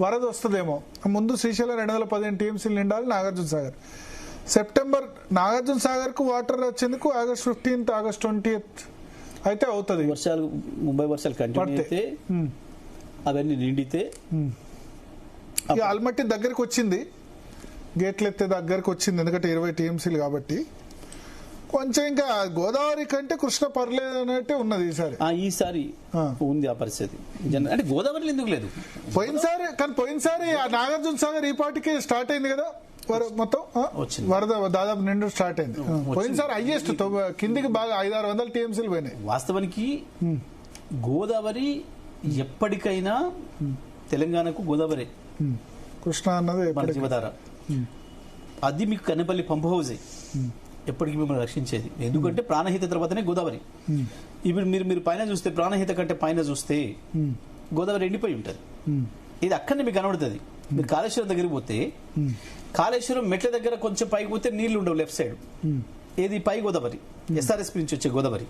వరద వస్తుందేమో. ముందు శ్రీశైలం 215 టీఎంసీలు నిండాలి. నాగార్జున సాగర్ సెప్టెంబర్, నాగార్జున సాగర్ కు వాటర్ వచ్చేందుకు ఆగస్ట్ 15th, ఆగస్ట్ 20th అయితే అవుతుంది. వర్షాలు, ముంబై వర్షాలు కంటిన్యూ అయితే అవన్నీ నిండితే ఆల్మట్టి దగ్గరికి వచ్చింది, గేట్లు ఎత్తే దగ్గరకు వచ్చింది. ఎందుకంటే 20 టీఎంసీలు కాబట్టి కొంచెం ఇంకా గోదావరి కంటే కృష్ణ పర్లేదు అన్నట్టే ఉన్నది ఈసారి ఉంది ఆ పరిస్థితి. అంటే గోదావరిలో ఎందుకు లేదు పోయినసారి ఆ నాగార్జున సాగర్ ఈ పాటికి స్టార్ట్ అయింది కదా మొత్తం వరద, దాదాపు నిండు స్టార్ట్ అయింది. పోయినసారి హైయెస్ట్ కిందికి బాగా 500-600 టీఎంసీలు పోయినాయి. వాస్తవానికి గోదావరి ఎప్పటికైనా తెలంగాణకు గోదావరి, కృష్ణ అన్నది జీవధార. అది మీకు కన్నెపల్లి పంప్ హౌజే ఎప్పటికీ మిమ్మల్ని రక్షించేది. ఎందుకంటే ప్రాణహిత తర్వాతనే గోదావరి. ఇప్పుడు మీరు పైన చూస్తే, ప్రాణహిత కంటే పైన చూస్తే గోదావరి ఎండిపోయి ఉంటుంది. ఇది అక్కడనే మీకు కనబడుతుంది. మీరు కాళేశ్వరం దగ్గరికి పోతే, కాళేశ్వరం మెట్ల దగ్గర కొంచెం పైకి పోతే నీళ్లు ఉండవు లెఫ్ట్ సైడ్. ఏది పై గోదావరి, ఎస్ఆర్ఎస్పీ నుంచి వచ్చే గోదావరి.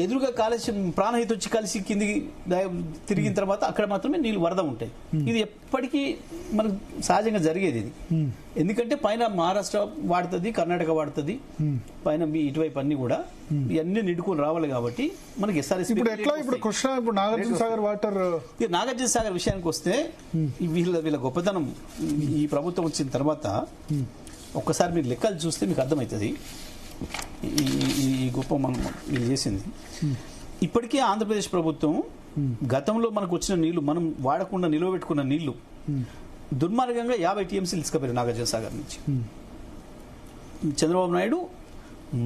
ఎదురుగా కాళేశ్వరం ప్రాణహిత వచ్చి కలిసి కిందికి తిరిగిన తర్వాత అక్కడ మాత్రమే నీళ్లు వరద ఉంటాయి. ఇది ఎప్పటికీ మనకు సహజంగా జరిగేది ఇది. ఎందుకంటే పైన మహారాష్ట్ర వాడుతుంది, కర్ణాటక వాడుతుంది, పైన మీ ఇటువైపు అన్ని కూడా ఇవన్నీ నిండుకొని రావాలి. కాబట్టి మనకి ఎస్ఆర్ఎస్పీ నాగార్జున సాగర్ వాటర్, నాగార్జున సాగర్ విషయానికి వస్తే వీళ్ళ గొప్పతనం ఈ ప్రభుత్వం వచ్చిన తర్వాత ఒక్కసారి మీరు లెక్కలు చూస్తే మీకు అర్థమవుతుంది ఈ గొప్ప మనం వీళ్ళు చేసింది. ఇప్పటికే ఆంధ్రప్రదేశ్ ప్రభుత్వం గతంలో మనకు వచ్చిన నీళ్లు, మనం వాడకుండా నిలవబెట్టుకున్న నీళ్లు దుర్మార్గంగా 50 టీఎంసీలు తీసుకుపోయారు నాగార్జున సాగర్ నుంచి. చంద్రబాబు నాయుడు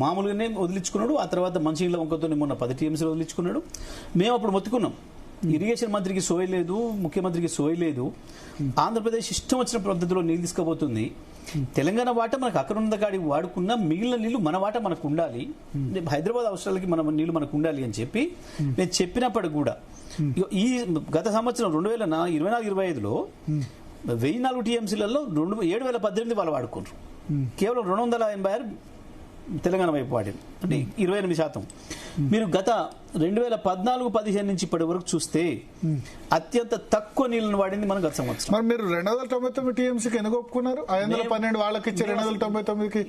మామూలుగానే వదిలించుకున్నాడు. ఆ తర్వాత మంచినీళ్ళ వంకతో మొన్న 10 టీఎంసీలు వదిలించుకున్నాడు. మేము అప్పుడు మొత్తుకున్నాం, ఇరిగేషన్ మంత్రికి సోయలేదు, ముఖ్యమంత్రికి సోయలేదు, ఆంధ్రప్రదేశ్ ఇష్టం వచ్చిన పద్ధతిలో నీళ్ళు తీసుకుపోతుంది. తెలంగాణ వాటా మనకు అక్కడ ఉన్న కాడికి వాడుకున్న మిగిలిన నీళ్లు మన వాటా మనకు ఉండాలి, హైదరాబాద్ అవసరాలకి మన నీళ్లు మనకు ఉండాలి అని చెప్పి నేను చెప్పినప్పటికి కూడా ఈ గత సంవత్సరం 2024-25లో 1004 టీఎంసీలలో 7,018 వాళ్ళు వాడుకున్నారు. కేవలం 286 తెలంగాణ వైపు వాడింది, అంటే 28%. మీరు గత 2014-15 నుంచి ఇప్పటి వరకు చూస్తే అత్యంత తక్కువ నీళ్లను వాడింది మనం గత సంవత్సరం. మరి మీరు 299 టీఎంసీకి ఎందుకు ఒప్పుకున్నారు? 512 వాళ్ళకి ఇచ్చే 299కి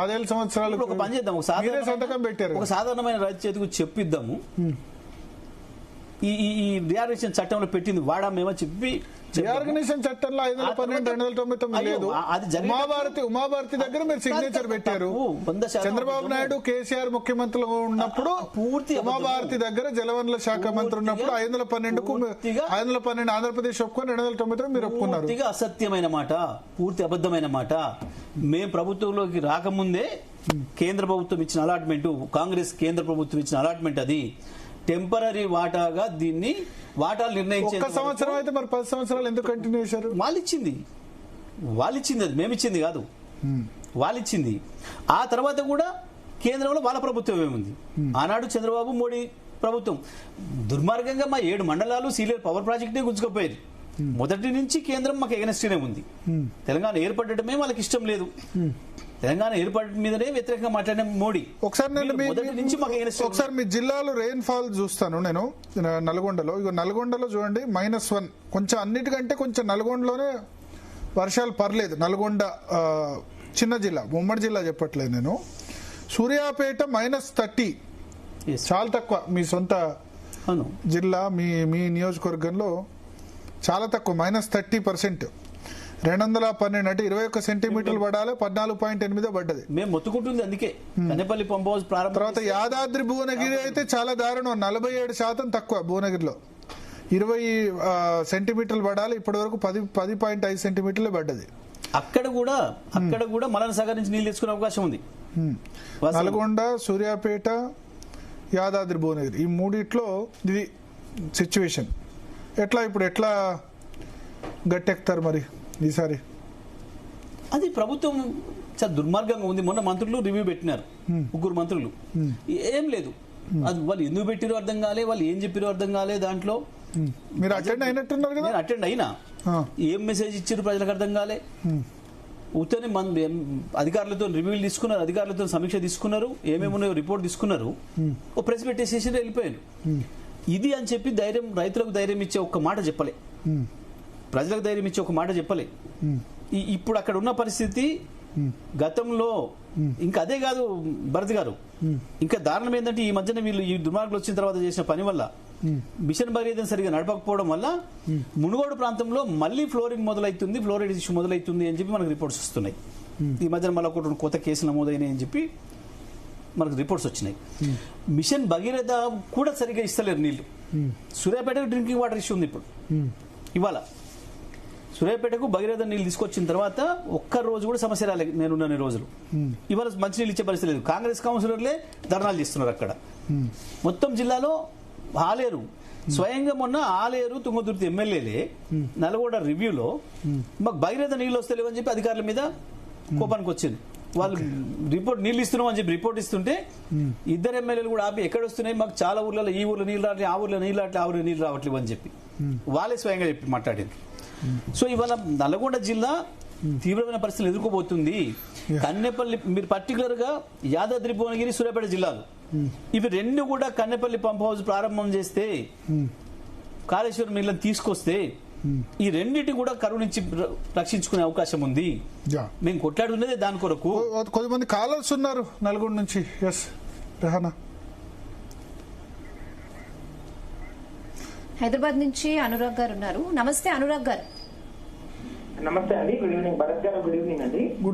10 సంవత్సరాలు. ఒక పని చేద్దాం, సంతకం పెట్టారు, ఒక సాధారణమైన రైతు చేతికి చెప్పిద్దాము. ఈ రియార్గనేషన్ చట్టంలో పెట్టింది వాడామేమో చెప్పి, రియార్గనేషన్ చట్టంలో 512-299 లేదు. ఉమాభారతి దగ్గర మీరు సిగ్నేచర్ పెట్టారు. చంద్రబాబు నాయుడు కేసీఆర్ ముఖ్యమంత్రులు ఉన్నప్పుడు పూర్తి ఉమాభారతి దగ్గర జలవనరుల శాఖ మంత్రి ఉన్నప్పుడు 512కు 512 ఆంధ్రప్రదేశ్ ఒప్పుకొని 299 మీరు ఒప్పుకున్నారు. పూర్తిగా అసత్యమైన మాట, పూర్తి అబద్ధమైన మాట. మేము ప్రభుత్వంలోకి రాకముందే కేంద్ర ప్రభుత్వం ఇచ్చిన అలాట్మెంట్, కాంగ్రెస్ కేంద్ర ప్రభుత్వం ఇచ్చిన అలాట్మెంట్, అది టెంపరీ వాటాగా దీన్ని వాటాలు నిర్ణయించే. 1 సంవత్సరం అయితే మరి 10 సంవత్సరాలు ఎందుకు కంటిన్యూ చేశారు? వాళ్ళు ఇచ్చింది, అది మేమిచ్చింది కాదు, వాళ్ళు ఇచ్చింది. ఆ తర్వాత కూడా కేంద్రంలో వాళ్ళ ప్రభుత్వం ఏముంది, ఆనాడు చంద్రబాబు మోడీ ప్రభుత్వం దుర్మార్గంగా మా 7 మండలాలు సీలియర్ పవర్ ప్రాజెక్టే గుంజుకుపోయేది. మొదటి నుంచి కేంద్రం మాకు ఎగనెస్ట్గానే ఉంది. తెలంగాణ ఏర్పడటమే వాళ్ళకి ఇష్టం లేదు, తెలంగాణ ఏర్పాటు మీదనే వ్యతిరేకంగా మాట్లాడిన మోడీ. ఒకసారి మీ జిల్లాలో రెయిన్ ఫాల్ చూస్తాను నేను నల్గొండలో. ఇగో నల్గొండలో చూడండి -1. కొంచెం అన్నిటికంటే కొంచెం నల్గొండలోనే వర్షాలు పర్లేదు. నల్గొండ చిన్న జిల్లా, ఉమ్మడి జిల్లా చెప్పట్లేదు నేను. సూర్యాపేట -30, చాలా తక్కువ. మీ సొంత జిల్లా, మీ నియోజకవర్గంలో చాలా తక్కువ, -30%. 212 అంటే 21 సెంటీమీటర్లు పడాలి, 14.8 పడ్డది. మేము మొత్తుకుంటుంది అందుకే కన్నెపల్లి పంప్ హౌస్ ప్రారంభం. తర్వాత యాదాద్రి భువనగిరి అయితే చాలా దారుణం, 47% తక్కువ. భువనగిరిలో 20 సెంటీమీటర్లు పడాలి, ఇప్పటి వరకు 10.5 సెంటీమీటర్లు పడ్డది. అక్కడ కూడా మలన సాగర్ నుంచి నీళ్ళు తెచ్చుకునే అవకాశం ఉంది. నల్గొండ, సూర్యాపేట, యాదాద్రి భువనగిరి ఈ మూడిట్లో ఇది సిచ్యువేషన్. ఎట్లా గట్టెక్కుతారు మరి ఈసారి? అది ప్రభుత్వం చాలా దుర్మార్గంగా ఉంది. మొన్న మంత్రులు రివ్యూ పెట్టినారు, 3 మంత్రులు. ఏం లేదు, అది వాళ్ళు ఎందుకు పెట్టిరో అర్థం కాలే, వాళ్ళు ఏం చెప్పారో అర్థం కాలే. దాంట్లో మీరు అటెండ్ అయినట్టున్నారు కదా? నేను అటెండ్ అయినా, ఏం మెసేజ్ ఇచ్చారు ప్రజలకు అర్థం కాలే. ఉత్తనే అధికారులతో రివ్యూలు తీసుకున్నారు, అధికారులతో సమీక్ష తీసుకున్నారు, ఏమేమి ఉన్నాయో రిపోర్ట్ తీసుకున్నారు, ఓ ప్రెస్ పెట్టేసేసి వెళ్ళిపోయారు. ఇది అని చెప్పి ధైర్యం, రైతులకు ధైర్యం ఇచ్చే ఒక్క మాట చెప్పలే, ప్రజలకు ధైర్యం ఇచ్చే ఒక మాట చెప్పలే. ఇప్పుడు అక్కడ ఉన్న పరిస్థితి గతంలో ఇంకా అదే కాదు భరత్ గారు, ఇంకా దారుణం ఏంటంటే ఈ మధ్యన వీళ్ళు ఈ దుర్మార్గులు వచ్చిన తర్వాత చేసిన పని వల్ల మిషన్ భగీరథను సరిగా నడపకపోవడం వల్ల మునుగోడు ప్రాంతంలో మళ్ళీ ఫ్లోరింగ్ మొదలవుతుంది, ఫ్లోరైడ్ ఇష్యూ మొదలవుతుంది అని చెప్పి మనకు రిపోర్ట్స్ వస్తున్నాయి. ఈ మధ్యన మళ్ళీ ఒకటి కొత్త కేసులు నమోదైనాయి అని చెప్పి మనకు రిపోర్ట్స్ వచ్చినాయి. మిషన్ భగీరథ కూడా సరిగా ఇస్తలేరు నీళ్లు. సూర్యాపేటకు డ్రింకింగ్ వాటర్ ఇష్యూ ఉంది ఇప్పుడు. ఇవాళ సూర్యాపేటకు భగీరథ నీళ్ళు తీసుకొచ్చిన తర్వాత ఒక్క రోజు కూడా సమస్య రాలేదు నేనున్న రోజులు. ఇవాళ మంచినీళ్ళు ఇచ్చే పరిస్థితి లేదు. కాంగ్రెస్ కౌన్సిలర్లే ధర్నాలు చేస్తున్నారు అక్కడ. మొత్తం జిల్లాలో ఆలేరు, స్వయంగా మొన్న ఆలేరు తుంగతుర్తి ఎమ్మెల్యేలే నల్గొండ రివ్యూలో మాకు భగీరథ నీళ్ళు వస్తలేవని చెప్పి అధికారుల మీద కోపానికి వచ్చింది. వాళ్ళు రిపోర్ట్ నీళ్ళు ఇస్తున్నాం అని చెప్పి రిపోర్ట్ ఇస్తుంటే 2 ఎమ్మెల్యేలు కూడా ఆపి ఎక్కడ వస్తున్నాయి, మాకు చాలా ఊర్లలో ఈ ఊర్లో నీళ్ళు రావట్లేదు, ఆ ఊర్లో నీళ్ళు రావట్లేదు, ఆ ఊర్లో నీళ్ళు రావట్లేవు అని చెప్పి వాళ్ళే స్వయంగా చెప్పి మాట్లాడారు. సో ఇవాళ నల్గొండ జిల్లా తీవ్రమైన పరిస్థితులు ఎదుర్కోబోతుంది. కన్నెపల్లి, మీరు పర్టికులర్ గా యాదాద్రి భువనగిరి, సూర్యాపేట జిల్లాలు, ఇవి 2 కూడా కన్నెపల్లి పంప్ హౌస్ ప్రారంభం చేస్తే, కాళేశ్వరం నీళ్ళని తీసుకొస్తే ఈ 2 కూడా కరువు నుంచి రక్షించుకునే అవకాశం ఉంది. మేము కొట్లాడుకునేది దాని కొరకు. కొంతమంది కాలర్స్ ఉన్నారు నల్గొండ నుంచి. ఎస్ రెహానా. హైదరాబాద్ నుంచి అనురాగ్ గారు ఉన్నారు. నమస్తే అనురాగ్ గారు. నమస్తే అండి, గుడ్ ఈవినింగ్ భరత్ గారు. గుడ్ ఈవినింగ్ అండి.